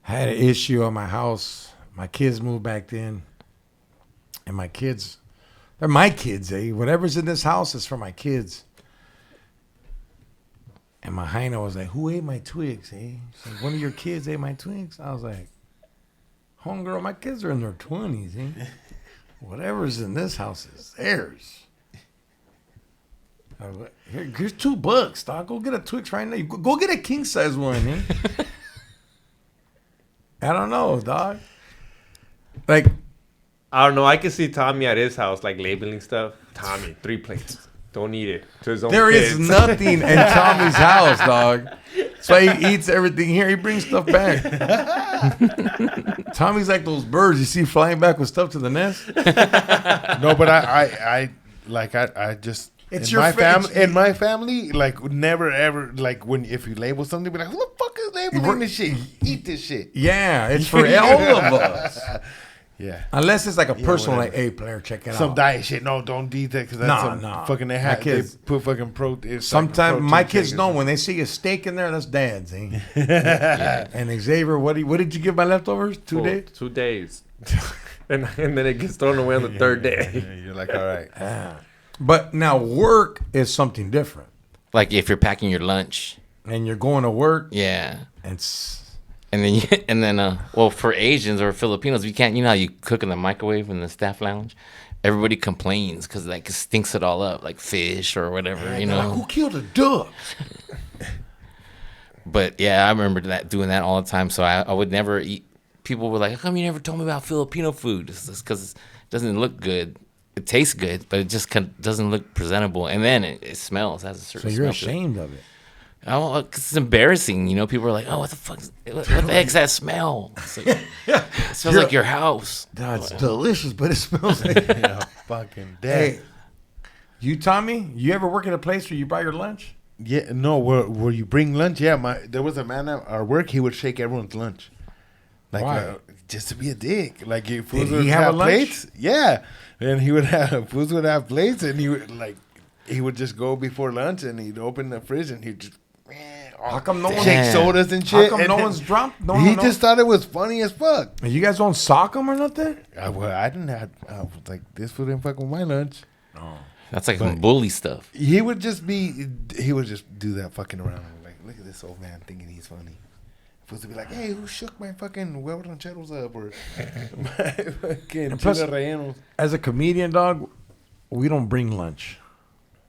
had an issue at my house. My kids moved back in. And my kids, they're my kids, eh? Whatever's in this house is for my kids. And my hyena was like, who ate my Twix, eh? She's like, one of your kids ate my Twix? I was like, homegirl, my kids are in their 20s, eh? Whatever's in this house is theirs. I was like, here's $2, dog. Go get a Twix right now. Go get a king size one, eh? I don't know, dog. Like, I don't know. I can see Tommy at his house, like labeling stuff. Tommy, 3 plates. Don't eat it. To his own there kids. is nothing in Tommy's house, dog. That's why he eats everything here. He brings stuff back. Tommy's like those birds you see flying back with stuff to the nest. No, but I just. It's in your my fa- family. In my family, like never ever like when if you label something, be like, who the fuck is labeling this shit? Eat this shit. Yeah, it's for all of us. Yeah. Unless it's like a personal, whatever. like, hey, player, check it out. Some diet shit. No, don't eat that because that's fucking. They My kids- they put fucking protein. Sometimes my kids know when they see a steak in there, that's dad's. Eh? Yeah. And Xavier, what did you give my leftovers? 2 days? 2 days. and then it gets thrown away on the third day. You're like, all right. But now work is something different. Like if you're packing your lunch. And you're going to work. Yeah. And then well, for Asians or Filipinos, you can't. You know how you cook in the microwave in the staff lounge. Everybody complains because like it stinks it all up, like fish or whatever. You know, like, who killed a duck? But yeah, I remember doing that all the time. So I would never eat. People were like, "How come you never told me about Filipino food?" It's because it doesn't look good. It tastes good, but it just doesn't look presentable. And then it smells. It has a certain So you're smell to it. ashamed of it. Oh, 'cause it's embarrassing. You know, people are like, "Oh, what the fuck? What the heck's that smell?" It's like, it smells like your house. It's delicious, but it smells like fucking dead. Hey, you, Tommy, you ever work at a place where you buy your lunch? Yeah, no, where you bring lunch. Yeah, there was a man at our work. He would shake everyone's lunch, like Why? just to be a dick. Like if Did foods he would have have a lunch? plates, yeah, and he would have foods would have plates, and he would just go before lunch and he'd open the fridge and he'd just. How come no one shake sodas and shit? How come no one's drunk? He just thought it was funny as fuck. And you guys don't sock them or nothing? I didn't have. I was like, this food ain't fucking with my lunch. Oh. That's like some bully stuff. He would just do that fucking around. Like, look at this old man thinking he's funny. Supposed to be like, hey, who shook my fucking huevos rancheros up or my fucking plus, chile rellenos? As a comedian, dog, we don't bring lunch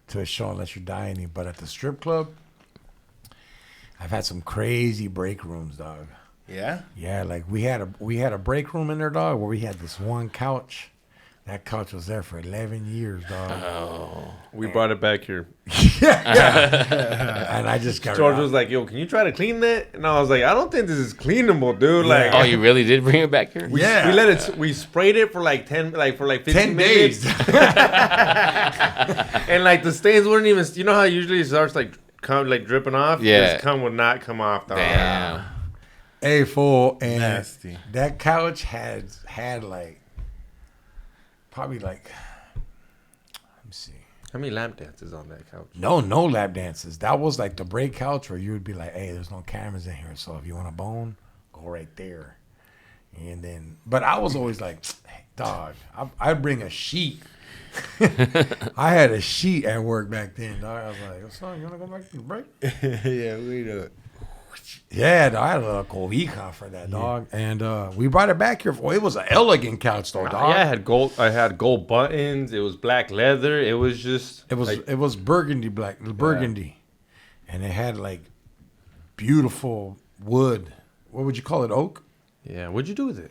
to a show unless you're dining. But at the strip club, I've had some crazy break rooms, dog. Yeah? Yeah, like we had a break room in there, dog, where we had this one couch. That couch was there for 11 years, dog. Oh. We brought it back here. And I just got George was like, yo, can you try to clean that? And I was like, I don't think this is cleanable, dude. Like, Oh, you really did bring it back here? we sprayed it for like 15 days. minutes. And like the stains wouldn't even, you know how usually it starts like dripping off? Yeah. This cum would not come off. Dog. Damn. Hey, fool. And Nasty. that couch had like, probably like, let me see. How many lap dances on that couch? No lap dances. That was like the break couch where you would be like, hey, there's no cameras in here. So if you want a bone, go right there. And then, but I was always like, hey, dog, I'd bring a sheet. I had a sheet at work back then, dog. I was like, what's up? You want to go back to the break? Yeah, we do it. Yeah, dog, I had a little cobija for that, dog. And we brought it back here. It was an elegant couch, though, dog. Yeah, I had gold buttons. It was black leather. It was just. It was burgundy burgundy, and it had like beautiful wood. What would you call it? Oak. Yeah. What'd you do with it?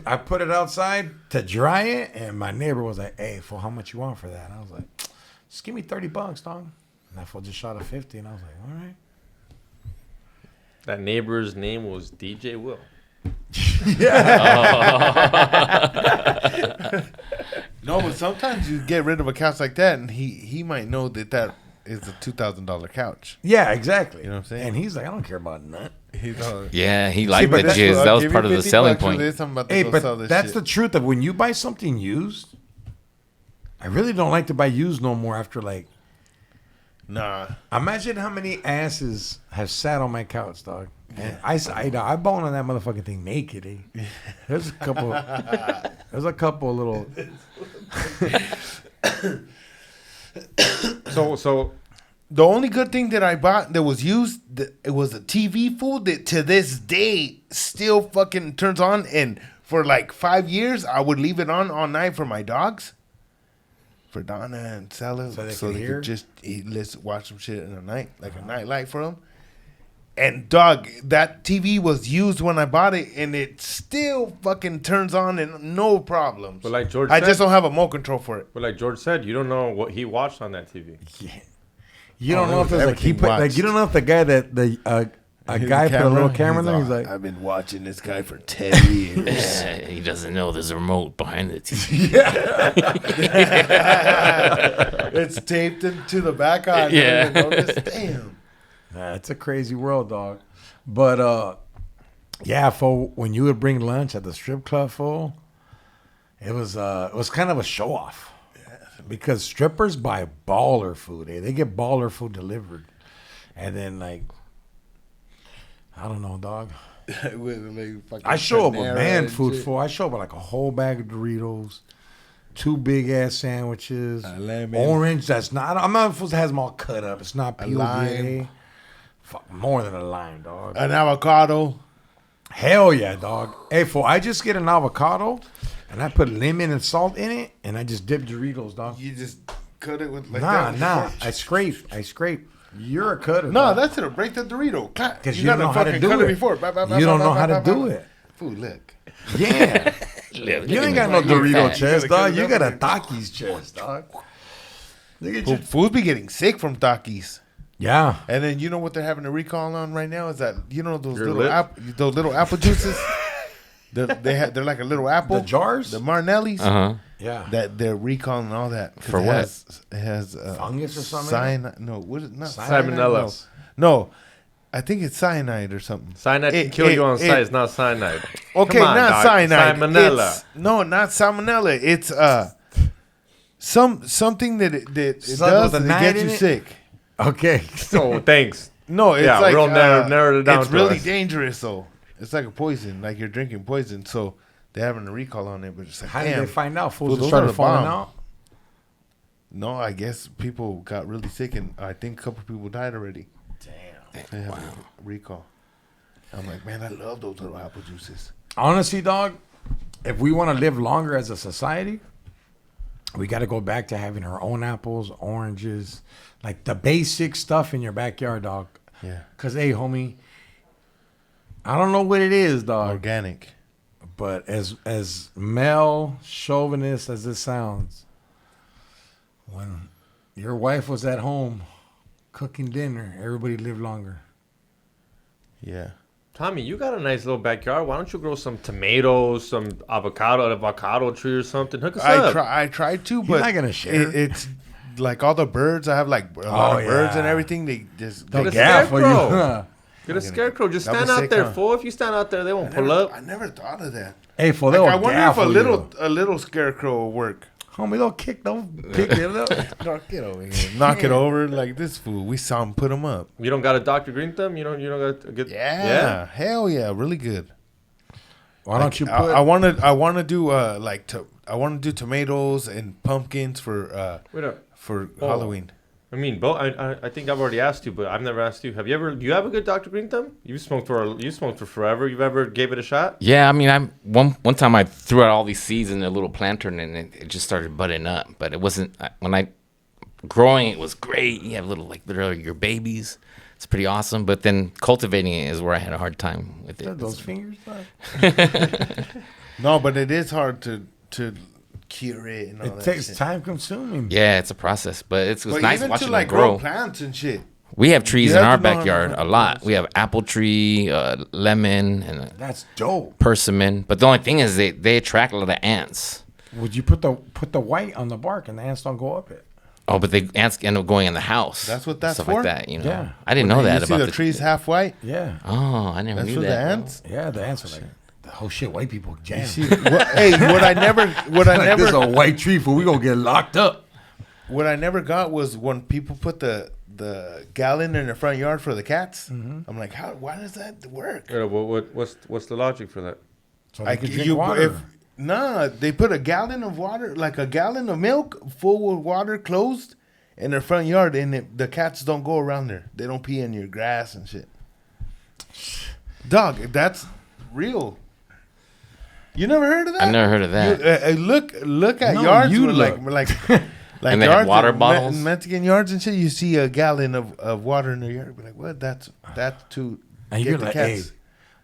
I put it outside to dry it, and my neighbor was like, "Hey, for how much you want for that?" And I was like, "Just give me $30, dog." And that fool just shot a 50, and I was like, "All right." That neighbor's name was DJ Will. No, but sometimes you get rid of a couch like that, and he might know that is a $2,000 couch. Yeah, exactly. You know what I'm saying? And he's like, "I don't care about nut." Yeah, he liked but the that's jizz. I'll That was give part you of the 50 selling bucks for point. this, I'm about to Hey, go but sell this that's shit. the truth of when you buy something used. I really don't like to buy used no more after like. Nah. Imagine how many asses have sat on my couch, dog. And I bone on that motherfucking thing naked. Eh? There's a couple little. So The only good thing that I bought that was used, it was a TV fool that to this day still fucking turns on. And for like 5 years, I would leave it on all night for my dogs. For Donna and Stella. So they could just watch some shit in the night. Like a night light for them. And dog, that TV was used when I bought it. And it still fucking turns on and no problems. But like George I said, just don't have a remote control for it. But like George said, you don't know what he watched on that TV. Yeah. You don't know if there's like he everything put like you don't know if the guy that a guy put a little camera in there. all, He's like, I've been watching this guy for 10 years. He doesn't know there's a remote behind the TV. It's taped into the back on. Yeah. Damn. it's a crazy world, dog. But yeah, fool, when you would bring lunch at the strip club, fool, it was kind of a show off. Because strippers buy baller food. They get baller food delivered. And then, like, I don't know, dog. I show up with man food for. I show up with like a whole bag of Doritos, 2 big ass sandwiches, orange. That's not. I'm not supposed to have them all cut up. It's not POVA. Fuck, more than a lime, dog. An avocado. Hell yeah, dog. Hey, fool, I just get an avocado and I put lemon and salt in it, and I just dip Doritos, dog. You just cut it with like nah, that. nah. I scrape. You're a cutter. No, dog. that's it. Break the Dorito. Because you don't know how to do it. Before. You don't know how to do it. Food, look. Yeah. Look You at ain't me. got no Dorito Fat. chest, dog. You got a Takis chest, dog. Look at you. Food be getting sick from Takis. Yeah. And then you know what they're having a recall on right now is that you know those Your little lip? those little apple juices. they're like a little apple. The jars? The Martinellis. Uh-huh. Yeah. That they're recalling all that 'cause For what? It has Fungus or something? Cyanide. No, what is it? Not Salmonella. No, I think it's cyanide or something. Cyanide can kill you on sight. It's not cyanide. Okay, Come on, not dog. cyanide. Salmonella. No, not salmonella. It's something that it Something does with a that night gets in you it? sick. Okay. So thanks. No, it's Yeah, like real narrowed it down It's to really us. dangerous though. It's like a poison, like you're drinking poison. So they're having a recall on it, but it's like, How did damn. they find out? Fool, Fools just those started are the falling bomb. out? No, I guess people got really sick, and I think a couple people died already. Damn. They have a recall. I'm like, man, I love those little apple juices. Honestly, dog, if we want to live longer as a society, we got to go back to having our own apples, oranges, like the basic stuff in your backyard, dog. Yeah. Because, hey, homie, I don't know what it is, dog. Organic. But as male chauvinist as this sounds, when your wife was at home cooking dinner, everybody lived longer. Yeah. Tommy, you got a nice little backyard. Why don't you grow some tomatoes, some avocado tree or something? Hook us up. I tried to, He's but not gonna share. it's like all the birds. I have like a lot of birds and yeah. everything. They just They Get a gaff for you. scarecrow. Get a scarecrow. Just That'll stand be out there, sick, huh? fool. If you stand out there, they won't pull up. I never thought of that. Hey, fool, Like, they'll I wonder gaff if for a little scarecrow will work. Homie, they'll pick it up. Get over here. Knock it over like this fool. We saw him put him up. You don't got a Dr. Green Thumb? You don't got to get... Yeah. Hell yeah. Really good. Why don't you put... I want to do I want to do tomatoes and pumpkins for Wait up. for Oh. Halloween. I mean, I think I've already asked you, but I've never asked you. Do you have a good Dr. Green Thumb? You smoked for forever. You've ever gave it a shot? Yeah, I mean, one time I threw out all these seeds in a little planter and it just started budding up. But it wasn't growing it was great. You have literally your babies. It's pretty awesome. But then cultivating it is where I had a hard time with it. Those fingers, dog? No, but it is hard to cure it and all It that takes shit. time consuming. Yeah, it's a process, but it's But nice even watching to like them grow. plants and shit. We have trees You in have our to know how to backyard grow a lot. plants. We have apple tree, lemon, and That's dope. persimmon. But the only thing is they attract a lot of ants. Would you put the white on the bark and the ants don't go up it? Oh, but the ants end up going in the house. That's what that's stuff for? like that. You know, Yeah. I didn't know that You see about the trees half white. Yeah. Oh, I never That's knew for that. the bro. ants. Yeah, the ants are like, oh shit, white people jam. What I never Like, this is a white tree for we gonna get locked up. what I never got was when people put the gallon in the front yard for the cats. Mm-hmm. I'm like, why does that work? What's the logic for that? So they can drink water. They put a gallon of water, like a gallon of milk full of water closed in their front yard, and the cats don't go around there. They don't pee in your grass and shit. Dog, that's real. You never heard of that? I've never heard of that. Look at No, yards you with look. like And they have yards water of bottles? Mexican yards and shit. You see a gallon of water in their yard. Be like, what? That's to And get you're the like, cats. hey,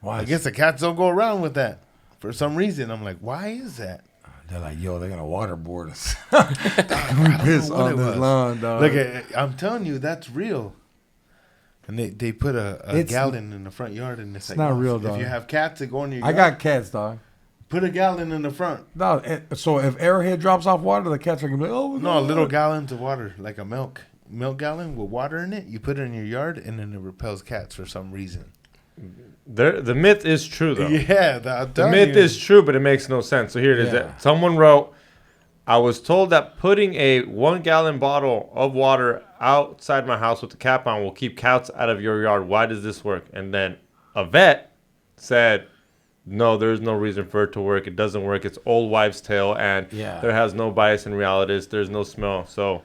why? I guess the cats don't go around with that for some reason. I'm like, why is that? They're like, yo, they're gonna waterboard us. I We don't piss know what on it this was. lawn, dog. Look, I'm telling you, that's real. And they put a It's- gallon in the front yard, and it's like, not no, real, if dog. you have cats that go in your I yard, got cats, dog. put a gallon in the front. No, so if Arrowhead drops off water, the cats are gonna be like, oh No, little gallons of water, like a milk gallon with water in it. You put it in your yard, and then it repels cats for some reason. The myth is true though. Yeah, The myth is true, but it makes no sense. So here it is. Yeah. Someone wrote, I was told that putting a 1 gallon bottle of water outside my house with the cap on will keep cats out of your yard. Why does this work? And then a vet said, no, there's no reason for it to work. It doesn't work. It's old wives' tale, and there has no bias in reality. There's no smell. So,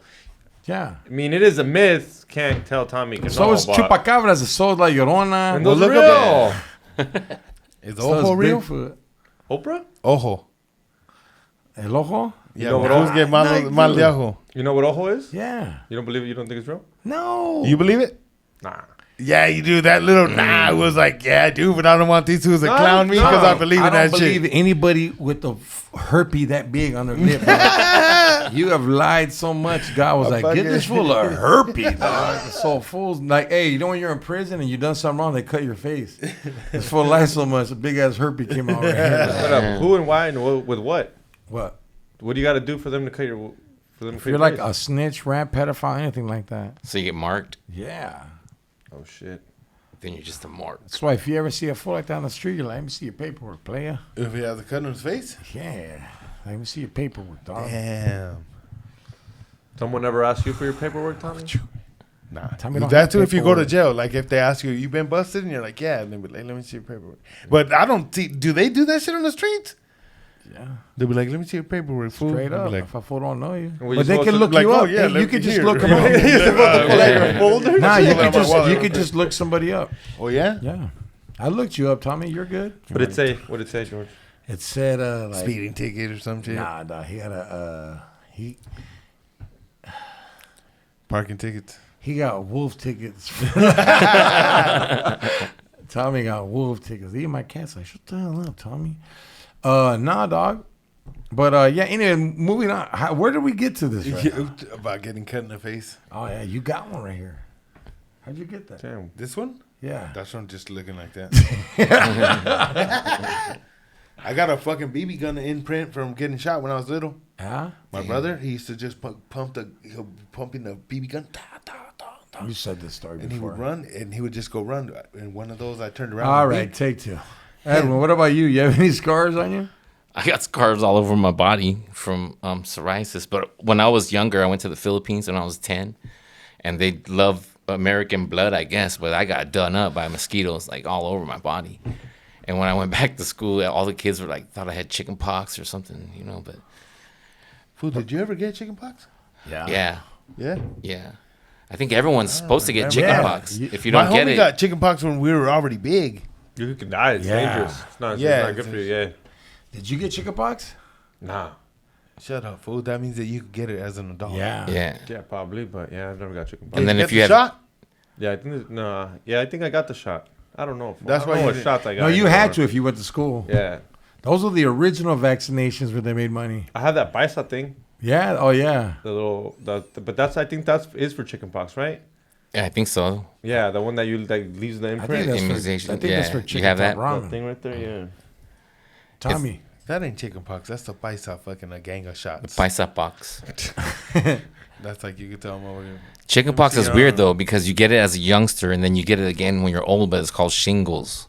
yeah. I mean, it is a myth. Can't tell Tommy. So is chupacabras. So is La Llorona. And those look are real. Is So is Ojo real? Bigfoot. Oprah? Ojo. El Ojo? Yeah, know but what who's get mal de ojo? You know what Ojo is? Yeah. You don't believe it? You don't think it's real? No. You believe it? Nah. Yeah, you do. That little nah was like, yeah, dude, but I don't want these two to clown me because I believe in I that don't believe shit. anybody with the herpes that big on their lip. dog. You have lied so much. God was like, get this full of herpes, dog. So fools like, hey, you know when you're in prison and you done something wrong, they cut your face. It's full of lies so much, a big ass herpes came out right here. Who and why and with what? What? What do you got to do for them to cut your? For them to If cut you're your like face? a snitch, rat, pedophile, anything like that. So you get marked, Yeah. Oh shit. then you're just a mark. That's why if you ever see a fool like that on the street, you're like, let me see your paperwork, player. If he has a cut on his face? Yeah. Let me see your paperwork, dog. Damn. Someone ever asked you for your paperwork, Tommy? Nah. Tommy don't That's have if you go to paperwork. jail. Like if they ask you, you been busted? And you're like, yeah. And they be like, let me see your paperwork. But I don't see, do they do that shit on the streets? Yeah. They'll be like, let me see your paperwork, fool. Straight I'll up. be like, if a fool don't know you. Well, But they you're can supposed look to- like, you oh, up. yeah, Hey, let you me can just hear. look them up. Nah, you could just look somebody up. oh, yeah? Yeah. I looked you up, Tommy. You're good. What did it say? What did it say, George? It said like Speeding ticket or some shit? nah, he had Parking tickets. he got wolf tickets. Tommy got wolf tickets. Even my cat's like, shut the hell up, Tommy. Nah, dog. But yeah, anyway, moving on. Where did we get to this? Right now? About getting cut in the face. Oh yeah, you got one right here. How'd you get that? Damn. This one? Yeah. That's one just looking like that. I got a fucking BB gun imprint from getting shot when I was little. Huh? My brother, he used to just pumping the BB gun. You said this story And before. he would run, and he would just go run. And one of those, I turned around. All and right, beat. take two. Edwin, what about you? You have any scars on you? I got scars all over my body from psoriasis. But when I was younger, I went to the Philippines when I was 10. And they love American blood, I guess. But I got done up by mosquitoes, like, all over my body. And when I went back to school, all the kids were like, thought I had chicken pox or something, you know. But Fool, did you ever get chicken pox? yeah, Yeah. I think everyone's supposed to get remember. chicken Yeah. pox. If you My don't get homie it, got chicken pox when we were already big. You can die. It's Yeah. dangerous. It's not, Yeah, it's not good for you. Yeah. Did you get chickenpox? Nah. Shut up, fool. That means that you could get it as an adult. yeah. Yeah, probably. But yeah, I've never got chicken pox. And then Get if the you have, shot, Yeah, I think no. Yeah, I think I got the shot. I don't know. That's I don't why know you what didn't- shots I got. No, you had anymore. to if you went to school. Yeah, Those were the original vaccinations where they made money. I have that Bisa thing. Yeah. Oh, yeah. The little, but that's I think that's is for chickenpox, right? yeah, I think so. Yeah, the one that you like leaves the I think imprint. that's Immunization, for, I think that's yeah. for You chicken have top that? ramen. That thing right there. Yeah. Tommy. that ain't chicken pox. That's the paisa fucking a gang of shots. Paisa pox. That's like you could tell them over here. Chicken pox is weird though because you get it as a youngster and then you get it again when you're old, but it's called shingles.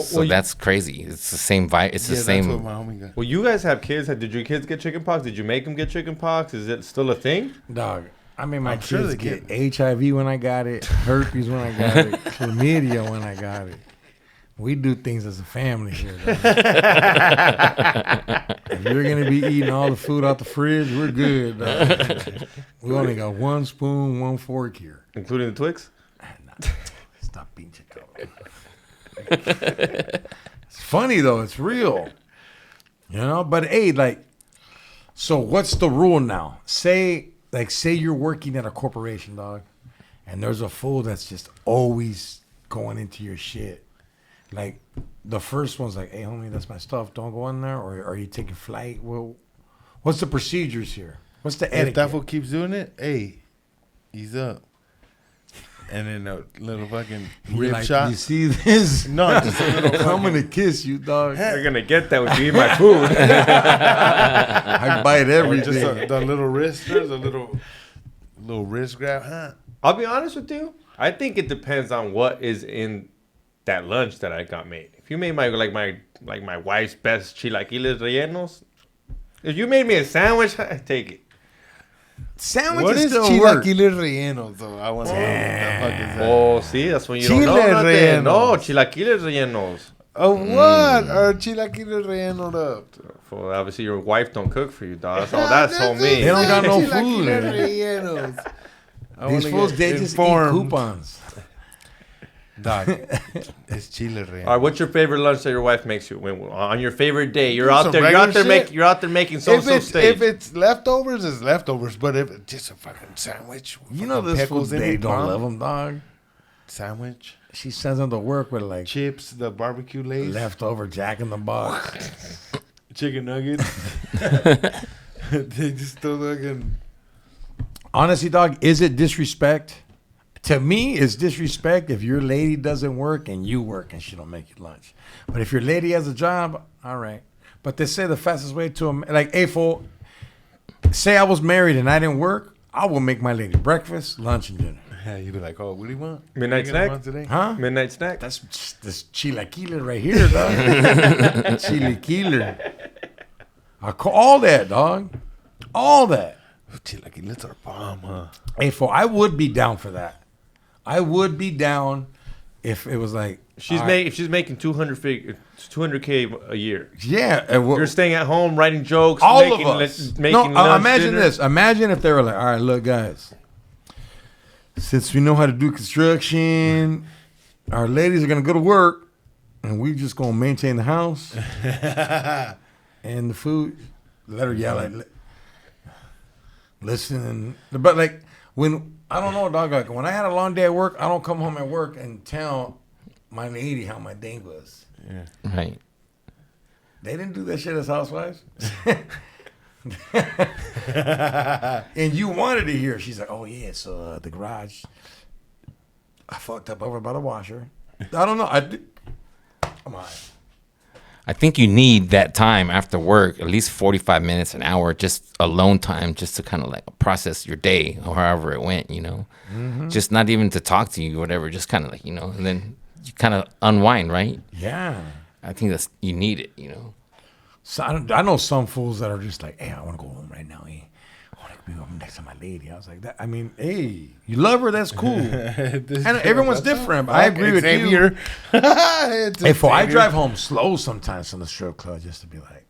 So that's crazy. It's the same It's the That's same. what my homie got. Well, you guys have kids. Did your kids get chickenpox? Did you make them get chickenpox? Is it still a thing? Dog. I mean, my I'm sure kids they get HIV when I got it, herpes when I got it, chlamydia when I got it. We do things as a family here. dog. If you're going to be eating all the food out the fridge, we're good. dog. We only got one spoon, one fork here. Including the Twix? Stop being Chico. It's funny, though. It's real. You know? But, hey, like, so what's the rule now? Say you're working at a corporation, dog, and there's a fool that's just always going into your shit. Like, the first one's like, hey, homie, that's my stuff. Don't go in there. Or are you taking flight? Well, what's the procedures here? What's the If etiquette? that fool keeps doing it, hey, he's up. And then a little fucking You rib like, shot. You see this? No, just a little I'm gonna kiss you, dog. You're gonna get that with you eat my food. I bite Or everything. just the little wristers, a little wrist grab. Huh? I'll be honest with you. I think it depends on what is in that lunch that I got made. If you made my wife's best chilaquiles rellenos, if you made me a sandwich, I take it. Sandwiches What is still work. chilaquiles rellenos, though? I want to know what the fuck is that. Oh, see, that's when you don't know Chile nothing. rellenos. No, chilaquiles rellenos. Oh, what are chilaquiles rellenos up? Well, obviously your wife don't cook for you, dog. That's all that told me. They don't got no food. Chilaquiles rellenos. I These wanna fools, get they just informed. eat coupons. Dog, it's chile rellenos. All right, what's your favorite lunch that your wife makes you? On your favorite day, you're Do out some there. You're out there regular shit. you're out there making so-so steak. If it's leftovers, it's leftovers. But if it's just a fucking sandwich, with You know fucking this fool, pickles in they it, don't Mom. love them, dog. Sandwich, She sends them to work with like chips, the barbecue lays, leftover Jack in the Box. chicken nuggets. They just throw fucking. Honestly, dog, is it disrespect? To me, it's disrespect if your lady doesn't work and you work and she don't make you lunch. But if your lady has a job, all right. But they say the fastest way to like, hey, fool, say I was married and I didn't work, I will make my lady breakfast, lunch, and dinner. Yeah, you'd be like, oh, what do you want? Midnight What do you snack? want today? Huh? Midnight snack. That's this chilaquile right here, dog. Chilaquile. I call all that, dog. All that. Chilaquiles are bomb, huh? Hey, fool, I would be down for that. I would be down if it was like If she's making 200K a year. Yeah, You're staying at home writing jokes. all making, of us. Making No, lunch, imagine dinner. this. Imagine if they were like, all right, look, guys, since we know how to do construction, our ladies are gonna go to work, and we just gonna maintain the house and the food. Let her yell at, listen, but like when. I don't know, dog. Like when I had a long day at work, I don't come home at work and tell my lady how my day was. Yeah. Right. They didn't do that shit as housewives. And you wanted to hear. She's like, oh, yeah, so the garage, I fucked up over by the washer. I don't know. Come on. I think you need that time after work, at least 45 minutes, an hour, just alone time, just to kind of like process your day or however it went, you know. Mm-hmm. Just not even to talk to you or whatever, just kind of like, you know, and then you kind of unwind, right? Yeah. I think you need it, you know. So I know some fools that are just like, hey, I want to go home right now. Hey, I want to be home next to my lady. I was like, that. I mean, hey, you love her, that's cool. And everyone's different. But I agree with you. Hey, fool, I drive home slow sometimes from the strip club just to be like,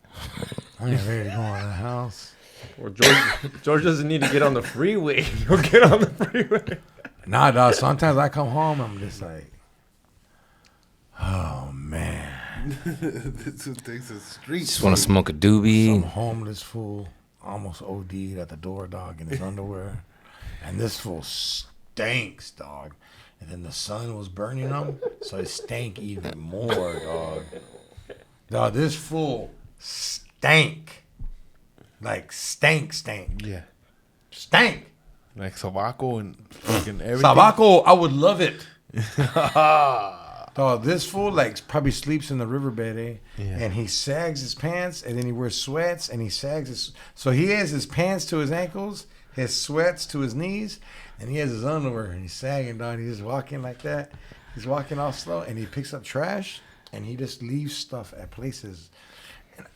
I ain't ready to go in the house. Or George doesn't need to get on the freeway. He'll get on the freeway. Nah, dog. Sometimes I come home, I'm just like, oh man. This who takes a street. Just want to smoke a doobie. Some homeless fool almost OD'd at the door, dog, in his underwear. And this fool stinks, dog. And then the sun was burning him, so it stank even more, dog. Dog, this fool stank. Like stank. Yeah. Stank. Like sobaco and fucking everything. Sabaco, I would love it. Dog, this fool like probably sleeps in the riverbed, eh? Yeah. And he sags his pants, and then he wears sweats, and he sags his. So he has his pants to his ankles, his sweats to his knees, and he has his underwear, and he's sagging, dog. He's just walking like that. He's walking all slow, and he picks up trash, and he just leaves stuff at places. And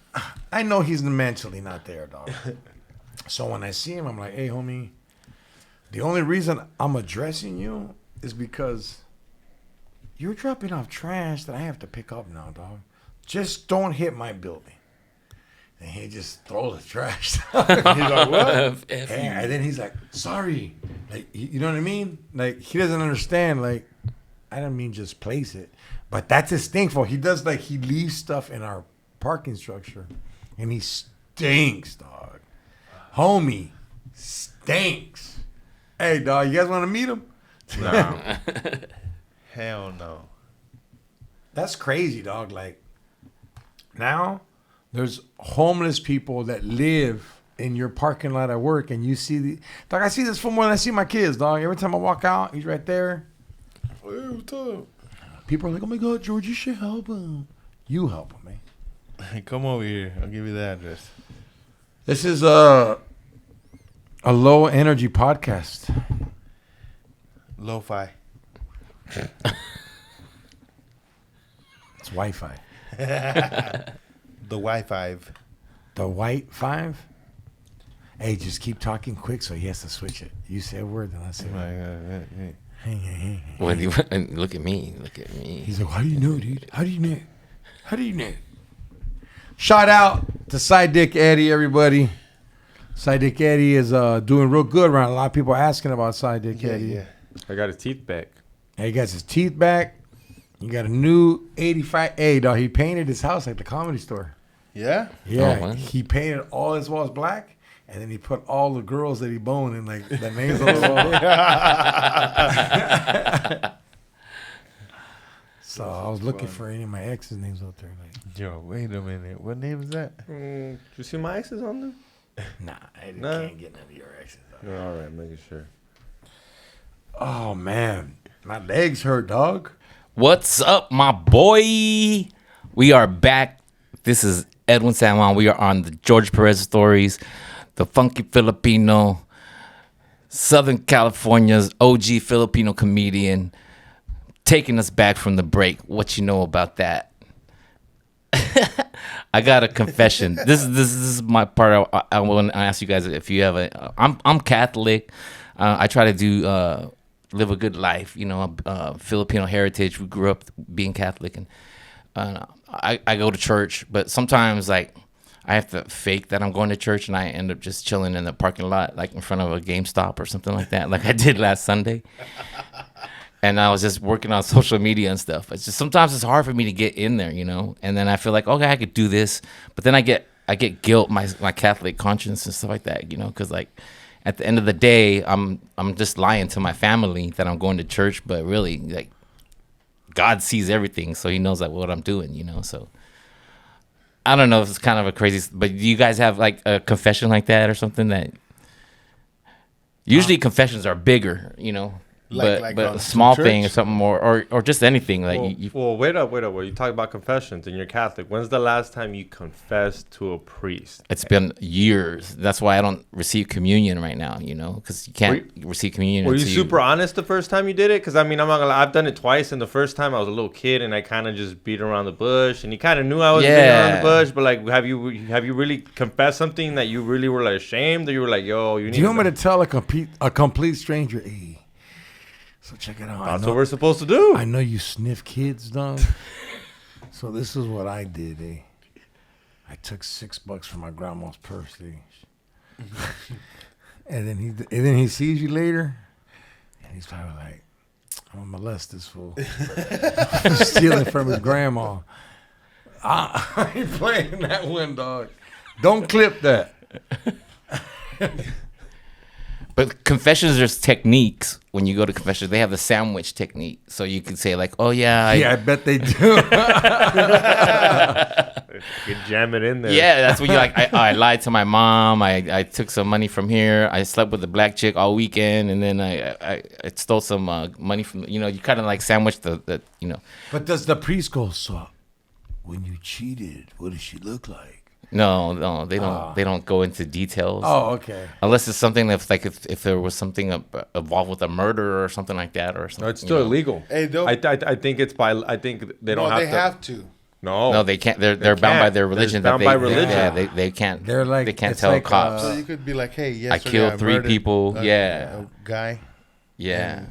I know he's mentally not there, dog. So when I see him, I'm like, hey, homie, the only reason I'm addressing you is because you're dropping off trash that I have to pick up now, dog. Just don't hit my building. And he just throws the trash. He's like, what? And then he's like, sorry. Like, you know what I mean? Like, he doesn't understand. Like, I don't mean just place it. But that's his thing for. He does, like, he leaves stuff in our parking structure. And he stinks, dog. Homie, stinks. Hey, dog, you guys want to meet him? No. Hell no. That's crazy, dog. Like, now there's homeless people that live in your parking lot at work, and you see dog, I see this for more than I see my kids, dog. Every time I walk out, he's right there. Hey, what's up? People are like, oh my God, George, you should help him. You help him, man. Come over here. I'll give you the address. This is a low energy podcast. Lo-fi. It's Wi-Fi. The Wi-Fi. The White Five. Hey, just keep talking quick so he has to switch it. You say a word, then I say a word. When you, and look at me. Look at me. He's like, how do you know, dude? How do you know? How do you know? Shout out to Side Dick Eddie, everybody. Side Dick Eddie is doing real good around. A lot of people are asking about Side Dick Eddie. Yeah. I got his teeth back. He got his teeth back. He got a new 85. Hey, dog, he painted his house like the Comedy Store. Yeah? Yeah, Oh, wow. he painted all his walls black, and then he put all the girls that he boned in like the names on the wall. So I was looking for any of my ex's names out there. Like, Yo, wait a minute. What name is that? Did you see my exes on there? nah, I Nah. can't get none of your exes. Dog. All right, making sure. Oh man, my legs hurt, dog. What's up, my boy? We are back. This is Edwin San Juan. We are on the George Perez Stories, the funky Filipino, Southern California's OG Filipino comedian, taking us back from the break. What you know about that? I got a confession. This is my part. I want to ask you guys if you have a. I'm Catholic. I try to do live a good life. You know, Filipino heritage. We grew up being Catholic, and I go to church. But sometimes, like, I have to fake that I'm going to church, and I end up just chilling in the parking lot, like in front of a GameStop or something like that, like I did last Sunday. And I was just working on social media and stuff. It's just sometimes it's hard for me to get in there, you know. And then I feel like, okay, I could do this, but then I get guilt, my Catholic conscience and stuff like that, you know, because like at the end of the day, I'm just lying to my family that I'm going to church, but really, like, God sees everything, so He knows like what I'm doing, you know. So I don't know if it's kind of a crazy, but do you guys have like a confession like that or something that? Usually confessions are bigger, you know. But a small thing or something more, or just anything like well, wait up. Well, you talk about confessions and you're Catholic. When's the last time you confessed to a priest? It's been years. That's why I don't receive communion right now, you know, because you can't receive communion. Were you super honest the first time you did it? Because I mean, I'm not gonna lie, I've done it twice, and the first time I was a little kid and I kind of just beat around the bush, and you kind of knew I was beating around the bush, but like, have you really confessed something that you really were like ashamed, or you were like, yo, you need? Do you want me to tell a complete stranger? Hey, so check it out. That's what we're supposed to do. I know you sniff kids, dog. So this is what I did, eh? I took $6 from my grandma's purse, eh? and then he sees you later, and he's probably like, I'm gonna molest this fool. Stealing from his grandma. I ain't playing that one, dog. Don't clip that. But confessions, there's techniques. When you go to confessions, they have the sandwich technique. So you can say like, oh yeah. I bet they do. You jam it in there. Yeah, that's what you like. I lied to my mom. I took some money from here. I slept with a black chick all weekend. And then I stole some money from, you know, you kind of like sandwich the, you know. But does the priest go, so when you cheated, what does she look like? No, they don't. They don't go into details. Oh, okay. Unless it's something that's like if there was something involved with a murder or something like that, or something. No, it's still illegal. Hey, I think it's by. I think they don't have to. No, they can't. They're bound by their religion. They're bound by religion. Yeah, they can't. They're like they can't it's tell like, cops. So you could be like, hey, yes, I killed 3 people. A guy. Yeah.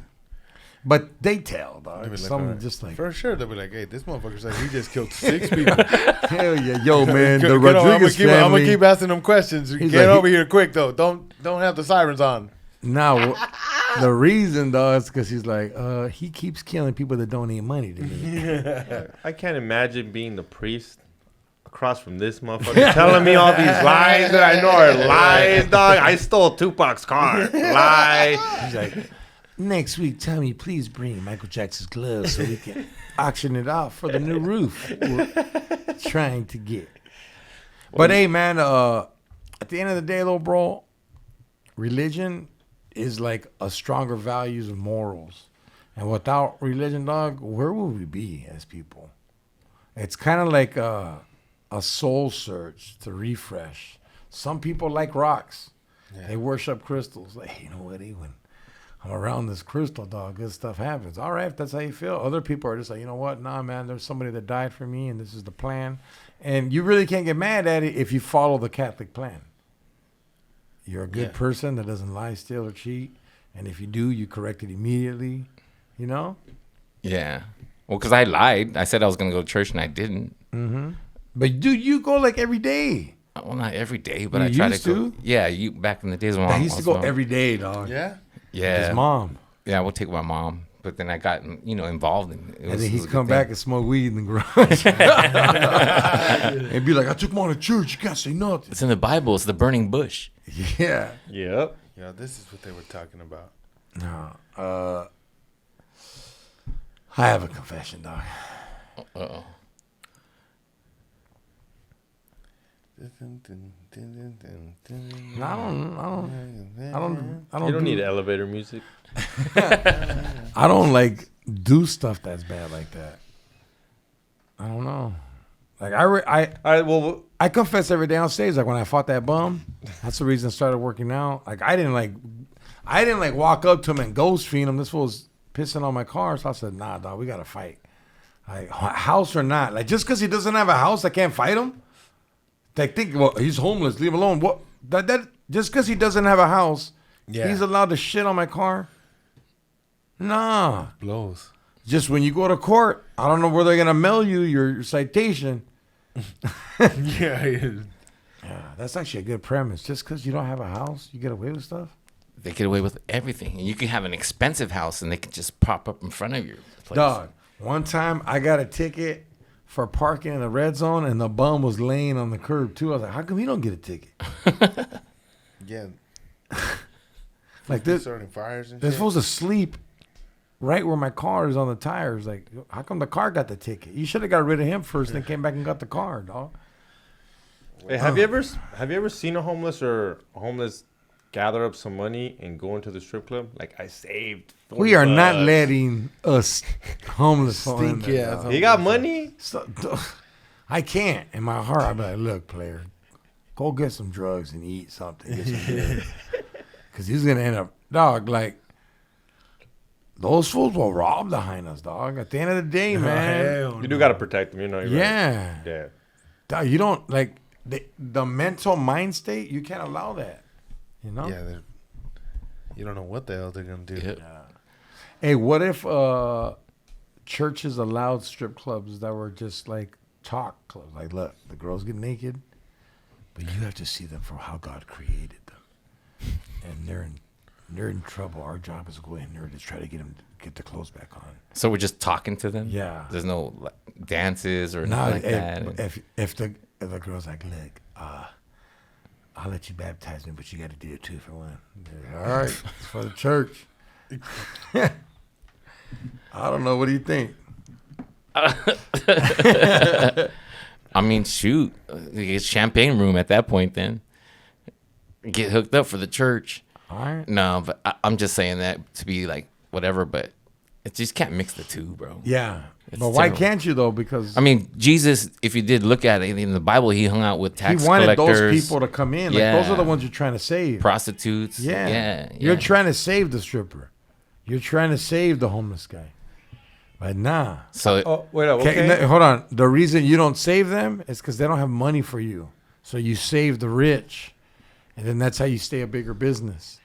But they tell, dog. They'll be like, Some all right. just like, For sure, they'll be like, hey, this motherfucker said he just killed 6 people. hell yeah, yo, man, the I'm Rodriguez I'm family. gonna keep asking them questions. He's Get like, over here quick though. Don't have the sirens on. Now, the reason, though, is because he's like, he keeps killing people that don't need money to me. I can't imagine being the priest across from this motherfucker telling me all these lies that I know are lies, dog. I stole Tupac's car. Lie. He's like, next week, tell me, please bring Michael Jackson's gloves so we can auction it off for the new roof we're trying to get. But hey, man, at the end of the day, though, bro, religion is like a stronger values and morals. And without religion, dog, where would we be as people? It's kind of like a soul search to refresh. Some people like rocks. Yeah. They worship crystals. Like, hey, you know what, Edwin? I'm around this crystal, dog. Good stuff happens. All right, if that's how you feel. Other people are just like, you know what? Nah, man, there's somebody that died for me, and this is the plan. And you really can't get mad at it if you follow the Catholic plan. You're a good person that doesn't lie, steal, or cheat. And if you do, you correct it immediately. You know? Yeah. Well, because I lied. I said I was going to go to church, and I didn't. Mm-hmm. But, dude, you go like every day. Well, not every day, but You I try used to go. to? Yeah, you back in the days when I used to go every day, dog. Yeah? Yeah. His mom. Yeah, we'll take my mom. But then I got, involved in it. And then he'd come back and smoke weed in the garage. And be like, I took mom to church. You can't say nothing. It's in the Bible. It's the burning bush. Yeah. Yep. Yeah, this is what they were talking about. No. I have a confession, dog. Uh-oh. No, I don't. You don't need elevator music. I don't like do stuff that's bad like that. I don't know. Like All right. Well, I confess every day on stage. Like when I fought that bum, that's the reason I started working out. Like I didn't walk up to him and ghost fiend him. This fool was pissing on my car, so I said, "Nah, dog, we gotta fight. Like house or not. Like just because he doesn't have a house, I can't fight him. Like think, well, he's homeless. Leave him alone. What? That just because he doesn't have a house, he's allowed to shit on my car. Nah, blows. Just when you go to court, I don't know where they're gonna mail you your citation. Yeah, that's actually a good premise. Just because you don't have a house, you get away with stuff. They get away with everything. And you can have an expensive house and they can just pop up in front of your place. Dog, one time I got a ticket for parking in the red zone and the bum was laying on the curb too. I was like, how come he don't get a ticket? Yeah. Like this, starting fires and they're shit. supposed to sleep right where my car is on the tires. Like, how come the car got the ticket? You should have got rid of him first, then came back and got the car, dog. hey, have you ever seen a homeless gather up some money and go into the strip club? Like I saved. We are not $40. letting us homeless folk in Stinky there, ass dog. You got money? So, I can't. In my heart, I'd be like, look, player, go get some drugs and eat something. Get some beer. Because he's going to end up, dog, like, those fools will rob behind us, dog. At the end of the day, man. You do got to protect them, you're Yeah. right. Yeah. Dog, you don't, like, the mental mind state, you can't allow that. You know? Yeah, you don't know what the hell they're gonna do. Yep. Hey, what if churches allowed strip clubs that were just like talk clubs? Like, look, the girls get naked, but you have to see them for how God created them, and they're in trouble. Our job is to go in there to try to get them to get their clothes back on. So we're just talking to them? Yeah. There's no dances or nothing like that? If the girl's like, look, I'll let you baptize me, but you got to do it 2 for 1. All right, it's for the church. I don't know. What do you think? I mean, shoot. It's champagne room at that point then. Get hooked up for the church. All right. No, but I'm just saying that to be like whatever, but it just can't mix the two, bro. Yeah. It's But why terrible. can't you, though? Because I mean, Jesus, if you did look at it in the Bible, he hung out with tax he wanted collectors. those people to come in. Like, those are the ones you're trying to save. Prostitutes. Yeah. Yeah. You're trying to save the stripper. You're trying to save the homeless guy. But nah. So Oh, wait up. Okay, Okay. hold on. The reason you don't save them is because they don't have money for you. So you save the rich. And then that's how you stay a bigger business.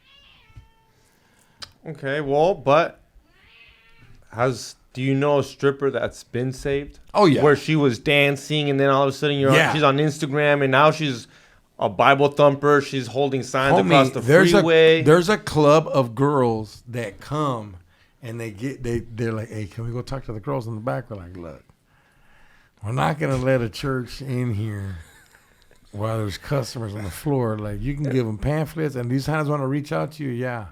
Okay. Well, but do you know a stripper that's been saved? Oh, yeah. Where she was dancing and then all of a sudden Yeah. she's on Instagram and now she's a Bible thumper. She's holding signs across the there's freeway. there's a club of girls that come and they're like, hey, can we go talk to the girls in the back? We're like, look, we're not gonna let a church in here while there's customers on the floor. Like, you can give them pamphlets, and these times want to reach out to you. Yeah.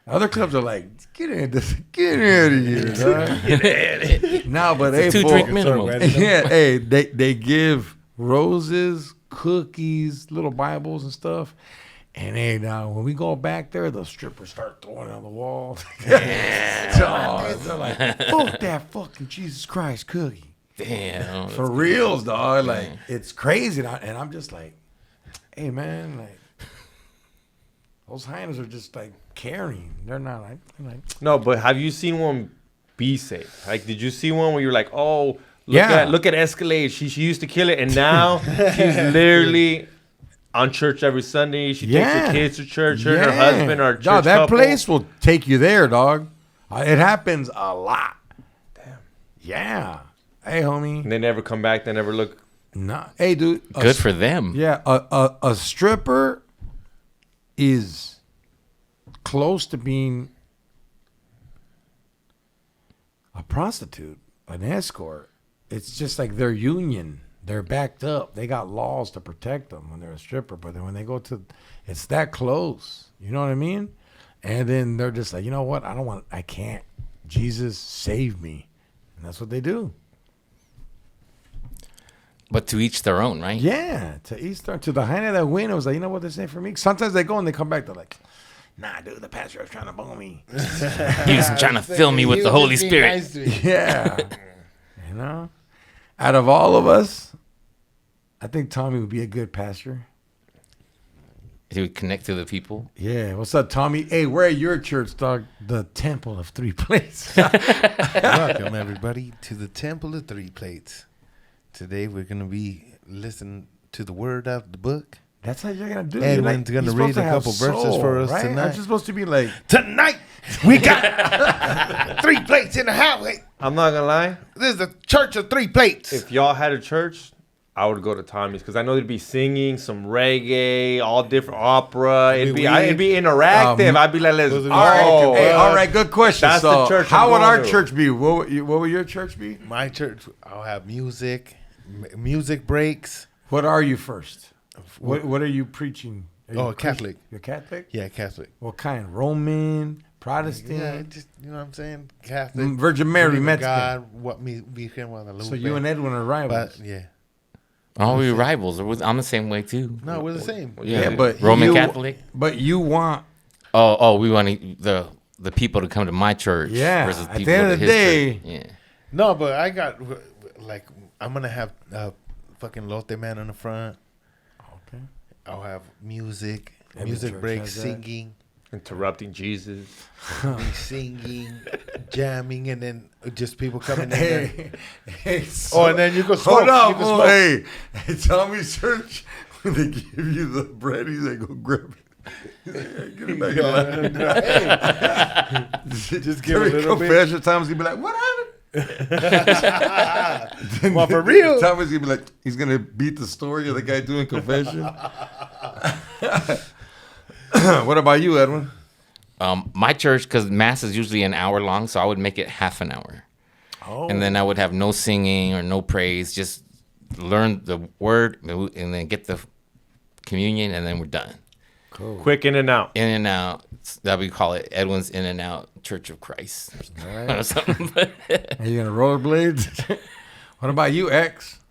Other clubs are like, get out of here, dog. No, but hey, 2-drink minimum. yeah, hey, they give roses, cookies, little Bibles and stuff. And hey, now when we go back there, the strippers start throwing on the wall. They're like, fuck that fucking Jesus Christ cookie. Damn. For reals, dog. Like, it's crazy. And I'm just like, hey, man, like, those hyenas are just like caring. They're not like, No, but have you seen one be safe? Like, did you see one where you're like, oh, Yeah. look at Escalade. She used to kill it, and now she's literally on church every Sunday. She takes her kids to church. Her and her husband are church dog, that couple. place will take you there, dog. It happens a lot. Damn. Yeah. Hey, homie. And they never come back. They never look. Nah. Hey, dude. Good for them. Yeah. A stripper is close to being a prostitute, an escort. It's just like their union. They're backed up. They got laws to protect them when they're a stripper. But then when they go to, it's that close. You know what I mean? And then they're just like, you know what? I can't. Jesus, save me. And that's what they do. But to each their own, right? Yeah. To Easter, to the hyena that win, it was like, you know what this ain't for me? Sometimes they go and they come back. They're like, nah, dude, the pastor was trying to bone me. He was trying to fill me with the Holy Spirit. Yeah. You know? Out of all of us, I think Tommy would be a good pastor. He would connect to the people. Yeah. What's up, Tommy? Hey, we're at your church, dog. The Temple of Three Plates. Welcome, everybody, to the Temple of Three Plates. Today, we're going to be listening to the word out of the book. That's how you're going to do it. Edwin's going to read a couple verses for us tonight. I'm just supposed to be like, Tonight, we got 3 plates in the highway. I'm not gonna lie. This is the church of 3 plates. If y'all had a church, I would go to Tommy's because I know they'd be singing some reggae, all different opera. It'd be interactive. I'd be like, let's go. all right, good question. That's so the church how I'm would our going to. church be? What would your church be? My church, I'll have music breaks. What are you first? What are you preaching? Are you Catholic. You're Catholic? Yeah, Catholic. What kind? Roman? Protestant? Yeah, just, you know what I'm saying? Catholic. Virgin Mary, Believe in Mexican. God, what me, Virgen Guadalupe. So you and Edwin are rivals. But, yeah. Oh, we're rivals. I'm the same way too. No, we're the same. Yeah, but Roman Catholic. But you want... We want the people to come to my church. Yeah, Versus at people the end of the to his day... church. Yeah. No, but I got, like, I'm going to have fucking Lotte Man on the front. Okay. I'll have music Every church breaks, has that. singing. Interrupting Jesus. Me singing, jamming, and then just people coming in there. Hey, so, And then you go smoke. hold up, You can fool. smoke. Hey, Tommy's church, when they give you the bread, he's like, go grab it. He's like, hey, get it back in line. Just give a little bit. confession, Tommy's going to be like, what happened? Well, for real. Tommy's going to be like, he's going to beat the story of the guy doing confession. What about you, Edwin? My church, because mass is usually an hour long, so I would make it half an hour. Oh. And then I would have no singing or no praise. Just learn the word and then get the communion, and then we're done. Cool. Quick in and out. In and out. That we call it Edwin's In and Out Church of Christ. All right. Or something. Are you going to rollerblades? What about you, X?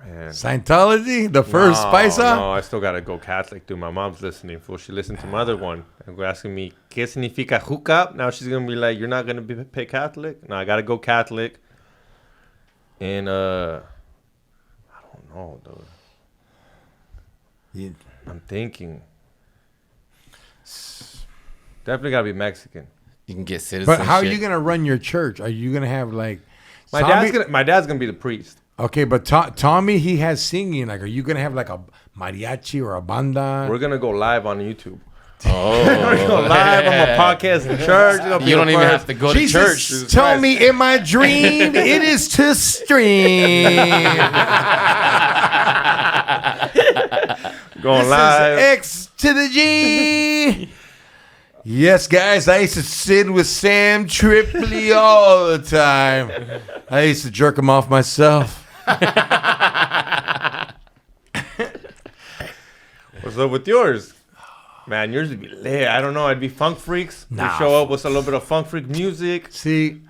Man. Scientology? The first Spice Up? No, I still gotta go Catholic, dude. My mom's listening. Fool, she listened to my other one and asking me, ¿Qué significa hook up? Now she's gonna be like, you're not gonna pay Catholic? No, I gotta go Catholic. And I don't know, dude. I'm thinking. Definitely gotta be Mexican. You can get citizenship. But how are you going to run your church? Are you going to have like... My dad's gonna be the priest. Okay, but Tommy, he has singing. Like, are you going to have like a mariachi or a banda? We're gonna go live on YouTube. Oh. We're gonna go live on my podcast in church. You don't even have to go to church. Jesus, tell me in my dream it is to stream. Going This live. is X to the G. Yes, guys, I used to sit with Sam Tripoli all the time. I used to jerk him off myself. What's up with yours? Man, yours would be lit. I don't know. It'd be funk freaks. Nah. We show up with a little bit of funk freak music. See,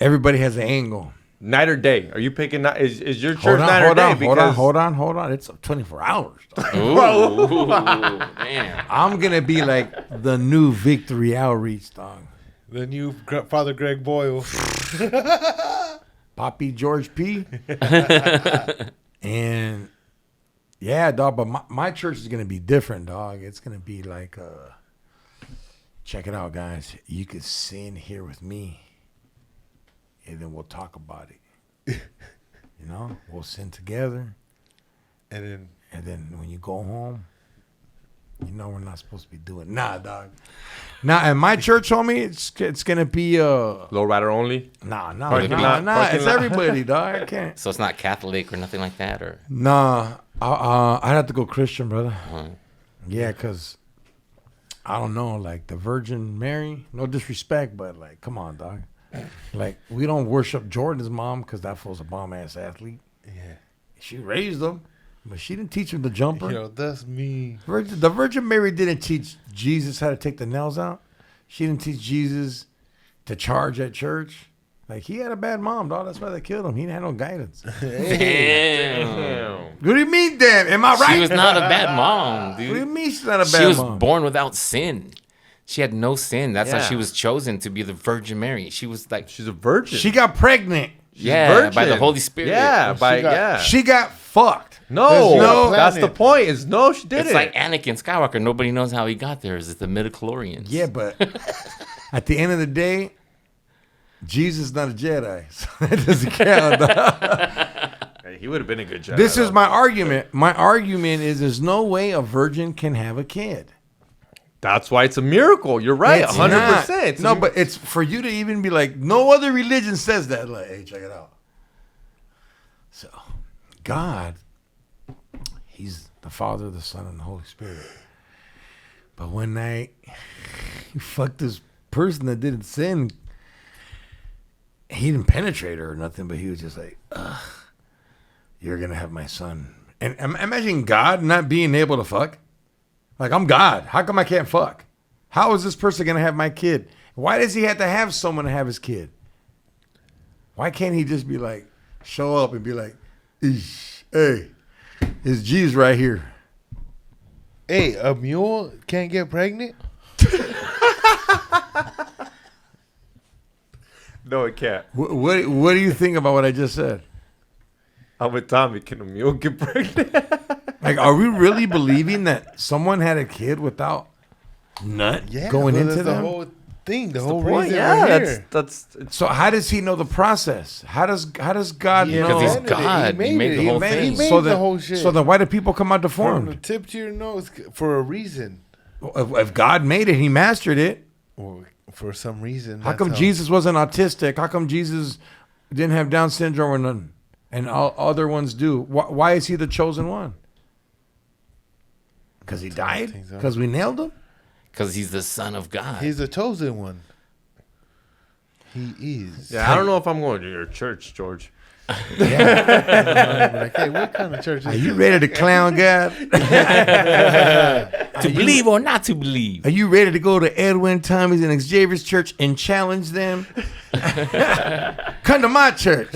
everybody has an angle. Night or day? Are you picking night? Is your church night or day? Hold on. It's 24 hours. Dog. Ooh, man. I'm gonna be like the new Victory Outreach, dog. The new Father Greg Boyle. Poppy George P. And yeah, dog. But my church is gonna be different, dog. It's gonna be like, check it out, guys. You could sin here with me, and then we'll talk about it. You know, we'll sin together, And then when you go home, you know we're not supposed to be doing. Nah, dog. Nah, at my church, homie, it's gonna be Low rider only. Nah. Parking lot. It's everybody, dog. I can't. So it's not Catholic or nothing like that, or Nah, I'd have to go Christian, brother. uh, Yeah, cause I don't know, like the Virgin Mary. No disrespect, but like, come on, dog. Like we don't worship Jordan's mom because that fool's a bomb ass athlete. yeah. She raised him, but she didn't teach him the jumper. Yo, that's me. The Virgin Mary didn't teach Jesus how to take the nails out. She didn't teach Jesus to charge at church. Like, he had a bad mom, dog. That's why they killed him. He didn't have no guidance. damn. What do you mean, damn? Am I right? She was not a bad mom, dude. What do you mean she's not a bad She was mom? born without sin. She had no sin. That's how Yeah. she was chosen to be the Virgin Mary. She was like, She's a virgin. She got pregnant. yeah, by the virgin. Holy Spirit. Yeah, by got- yeah. She got fucked. No, no- that's the point. Is no, she didn't. It's like Anakin Skywalker. Nobody knows how he got there. Is it the midichlorians? Yeah, but at the end of the day, Jesus is not a Jedi. So that doesn't count, dog. Hey, he would have been a good Jedi. This is though. my argument. My argument is there's no way a virgin can have a kid. That's why it's a miracle. You're right, It's 100%. not. No, but it's for you to even be like, no other religion says that. Like, hey, check it out. So, God, He's the Father, the Son, and the Holy Spirit. But one night, he fucked this person that didn't sin. He didn't penetrate her or nothing, but he was just like, ugh, you're going to have my son. And imagine God not being able to fuck. Like, I'm God. How come I can't fuck? How is this person going to have my kid? Why does he have to have someone to have his kid? Why can't he just be like, show up and be like, "Eesh, hey, his G's right here. Hey, a mule can't get pregnant? No, it can't. What do you think about what I just said? I'm with Tommy. Can a mule get pregnant? Like, are we really believing that someone had a kid without nut going well, into that's them? the whole thing. The whole Point, reason yeah, we're here. that's So how does he know the process? How does God He know? Because he's invented it. God. He made the whole thing. He made so the then, whole shit. So then, why do people come out From the deformed? tip to your nose for a reason. If God made it, He mastered it. Or for some reason. How that's come Jesus wasn't autistic? How come Jesus didn't have Down syndrome or none, and all other ones do? Why is He the chosen one? Because He died? think so. Because we nailed Him? Because he's the Son of God. He's the chosen one. He is. yeah. I don't know if I'm going to your church, George. Like, hey, what kind of church is Are you this? ready to clown God? to believe or not to believe. Are you ready to go to Edwin, Tommy's, and Xavier's church and challenge them? Come to my church.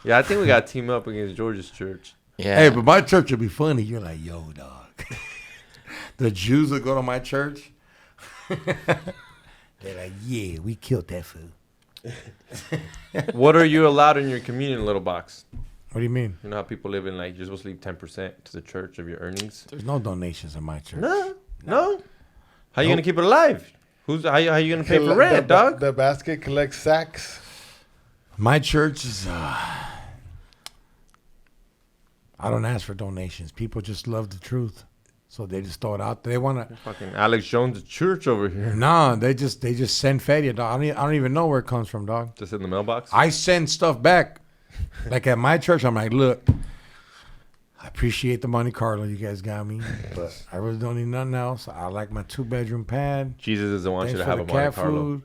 Yeah, I think we got to team up against George's church. Yeah. Hey, but my church will be funny. You're like, yo, dog. The Jews will go to my church. They're like, yeah, we killed that fool. What are you allowed in your communion little box? What do you mean? You know how people live in, like, you're supposed to leave 10% to the church of your earnings? There's no donations in my church. No. How you going to keep it alive? How you going to pay for rent, dog? The basket collects sacks. My church is, I don't ask for donations. People just love the truth. So they just throw it out. They want to. Fucking Alex Jones' church over here. No, they just send fatty, dog. I don't even know where it comes from, dog. Just in the mailbox? I send stuff back. Like at my church, I'm like, look, I appreciate the Monte Carlo you guys got me, but I really don't need nothing else. I like my 2-bedroom pad. Jesus doesn't want Thanks you to for have the a Monte cat Carlo. food.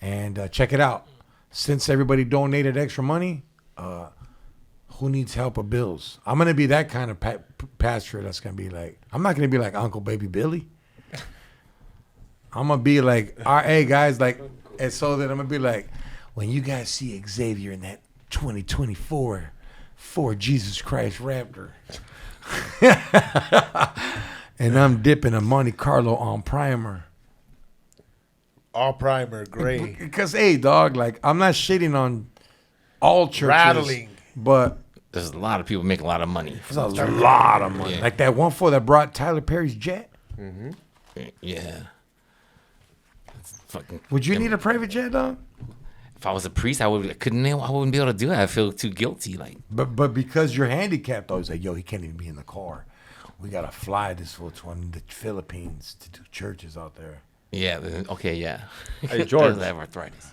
And check it out. Since everybody donated extra money, who needs help with bills? I'm going to be that kind of pastor that's going to be like, I'm not going to be like Uncle Baby Billy. I'm going to be like, hey, guys, like, and so that I'm going to be like, when you guys see Xavier in that 2024 Ford Jesus Christ Raptor, and I'm dipping a Monte Carlo on primer. All primer, gray. Because, hey, dog, like, I'm not shitting on all churches. Rattling. But there's a lot of people making a lot of money. There's a lot of money. Yeah. Like that one fool that brought Tyler Perry's jet. Mm-hmm. Yeah. That's fucking. Would you need a private jet, dog? If I was a priest, I wouldn't be able to do it. I feel too guilty. Like, but because you're handicapped, though, it's like, yo, he can't even be in the car. We gotta fly this fool to one of the Philippines to do churches out there. yeah, okay, yeah. Hey, George. I have arthritis.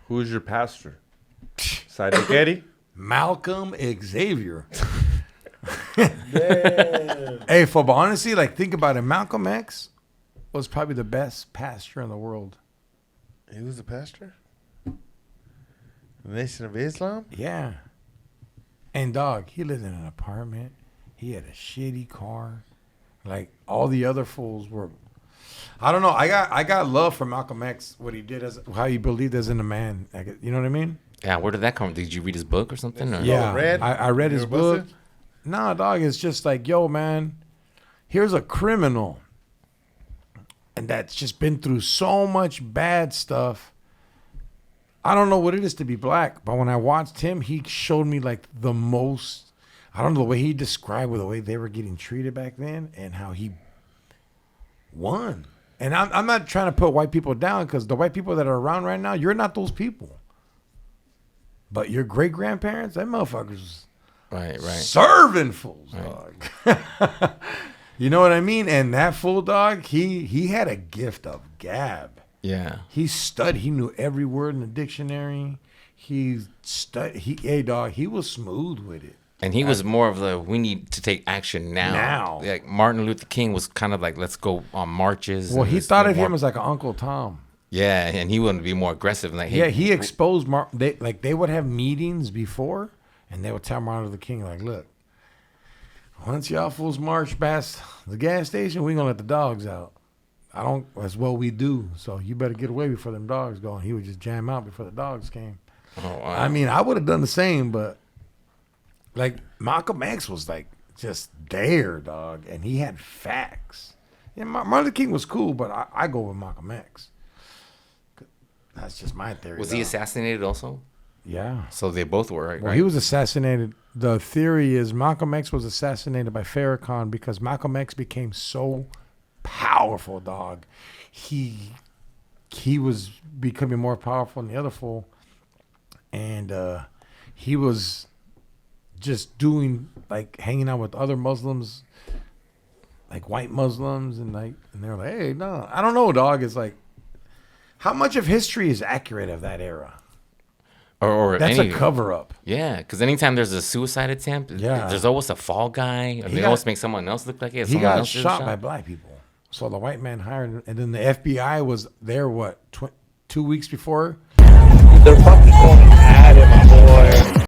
Who's your pastor? Sidek Eddie? Malcolm Xavier. Hey, but honestly, like, think about it. Malcolm X was probably the best pastor in the world. He was a pastor? The Nation of Islam? Yeah. And dog, he lived in an apartment. He had a shitty car. Like all the other fools were. I don't know. I got love for Malcolm X. What he did, as how he believed as in a man. Like, you know what I mean? Yeah, where did that come from? Did you read his book or something? Or? Yeah, read? I read his You book. busted? Nah, dog, it's just like, yo, man, here's a criminal, and that's just been through so much bad stuff. I don't know what it is to be black, but when I watched him, he showed me like the most. I don't know the way he described the way they were getting treated back then, and how he won. And I'm not trying to put white people down, because the white people that are around right now, you're not those people. But your great grandparents, that motherfuckers, Right. serving fools, dog. You know what I mean? And that fool, dog, he had a gift of gab. Yeah. He studied. He knew every word in the dictionary. Hey, dog, he was smooth with it. And he was more of the, we need to take action now. Like Martin Luther King was kind of like, let's go on marches. Well, and he let's thought do of more- him as like an Uncle Tom. Yeah, and he wanted to be more aggressive. Like, hey, Yeah, he exposed they would have meetings before, and they would tell Martin Luther King, like, look, once y'all fools march past the gas station, we gonna let the dogs out. That's what we do. So you better get away before them dogs go. And he would just jam out before the dogs came. Oh, wow. I mean, I would have done the same, but like Malcolm X was like just there, dog, and he had facts. Yeah, Martin Luther King was cool, but I go with Malcolm X. That's just my theory. Was he assassinated also? Yeah. So they both were, right? Well, he was assassinated. The theory is Malcolm X was assassinated by Farrakhan because Malcolm X became so powerful, dog. He was becoming more powerful than the other fool, and he was just doing like hanging out with other Muslims, like white Muslims, and they're like, hey, no, I don't know, dog. It's like, how much of history is accurate of that era? Or That's a cover up. Yeah, because anytime there's a suicide attempt, there's always a fall guy. Or they always make someone else look like it. He got shot by black people. So the white man hired him, and then the FBI was there, 2 weeks before? They're fucking going at it, my boy.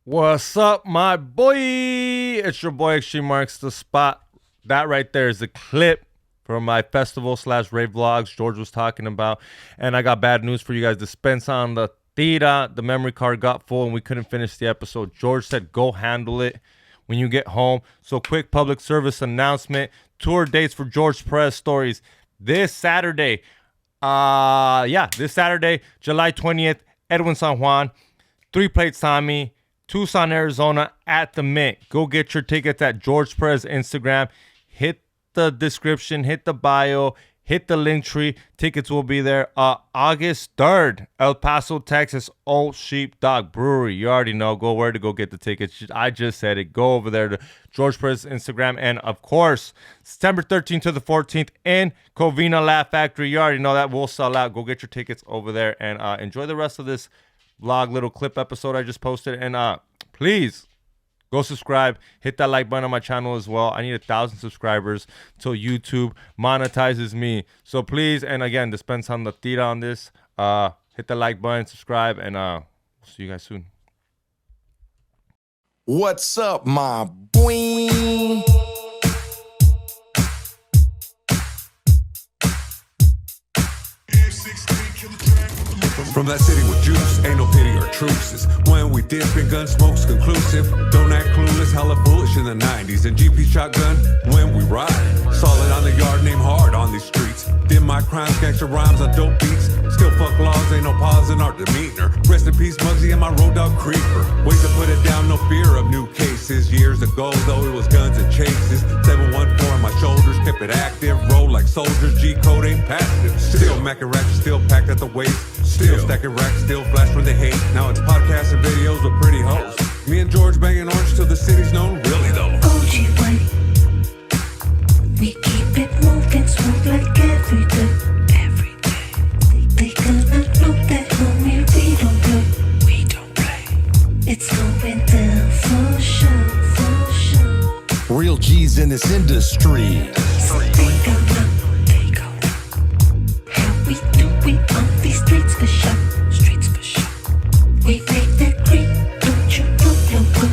What's up, my boy? It's your boy Extreme Marks the Spot. That right there is a clip from my festival/rave vlogs George was talking about. And I got bad news for you guys. Dispense on the Tira, the memory card got full and we couldn't finish the episode. George said go handle it when you get home. So quick public service announcement. Tour dates for George Perez Stories this Saturday. This Saturday, July 20th, Edwin, San Juan. 3 Plates Tommy, Tucson, Arizona at the Mint. Go get your tickets at George Perez Instagram. Hit the description, hit the bio, hit the link tree. Tickets will be there. August 3rd, El Paso, Texas, Old Sheepdog Brewery. You already know. Go where to go get the tickets. I just said it. Go over there to George Perez Instagram. And, of course, September 13th to the 14th in Covina Laugh Factory. You already know that will sell out. Go get your tickets over there and enjoy the rest of this vlog little clip episode I just posted. And please go subscribe, hit that like button on my channel as well. I need 1,000 subscribers till YouTube monetizes me. So please, and again, dispense on the tira on this. Hit the like button, subscribe, and we'll see you guys soon. What's up, my boy? M16 From that city with juice, ain't no pity or truces. When we dip in gun smoke's conclusive. Don't act clueless, hella foolish in the 90s. And GP shotgun when we ride. Solid on the yard, name hard on these streets. Dim my crimes, gangster rhymes on dope beats. Still fuck laws, ain't no pause in our demeanor. Rest in peace, Muggsy and my road dog creeper. Way to put it down, no fear of new cases. Years ago, though, it was guns and chases. 714 on my shoulders, kept it active. Roll like soldiers, G-code ain't passive. Still macking ratchet, still packed at the waist. Still stacking racks, still flash when they hate. Now it's podcasts and videos with pretty hoes. Me and George banging orange till the city's known, really though. OG way. We keep it moving smooth like every day. Every day. They gonna know that homie, we don't play. It's going down for sure, for sure. Real G's in this industry. So they gon' know how we do it on these streets for sure. Streets for sure. We make that green, don't you know, loco?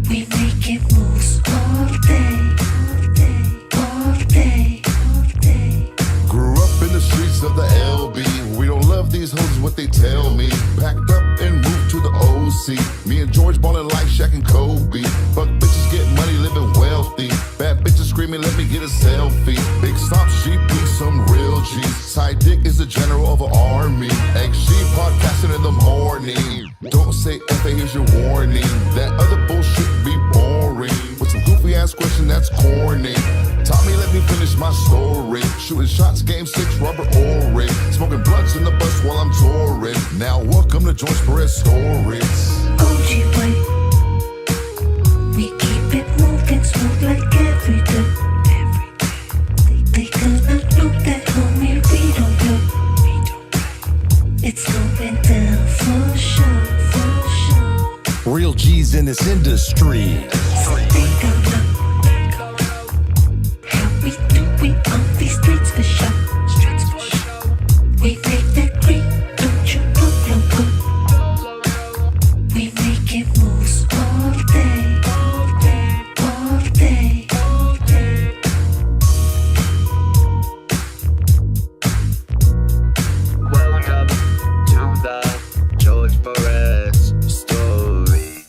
We making moves all day, all day, all day, all day. Grew up in the streets of the LB. We don't love these hoes, what they tell me. Packed up and moved to the OC. Me and George ballin' like Shaq and Kobe. Fuck bitches, get money, living wealthy. Bad bitches screaming, let me get a selfie. Big stop, sheep, be some real G's. Side dick is the general of an army. XG podcasting in the morning. Don't say F, here's your warning. That other bullshit be boring. With some goofy ass question that's corny. Tommy, let me finish my story. Shooting shots, game 6, rubber orange. Smoking blunts in the bus while I'm touring. Now welcome to George Perez Stories. OG way. We keep it moving smooth like every day. Every day. They gonna know that homie, we don't play. It's going down for sure, for sure. Real G's in this industry. So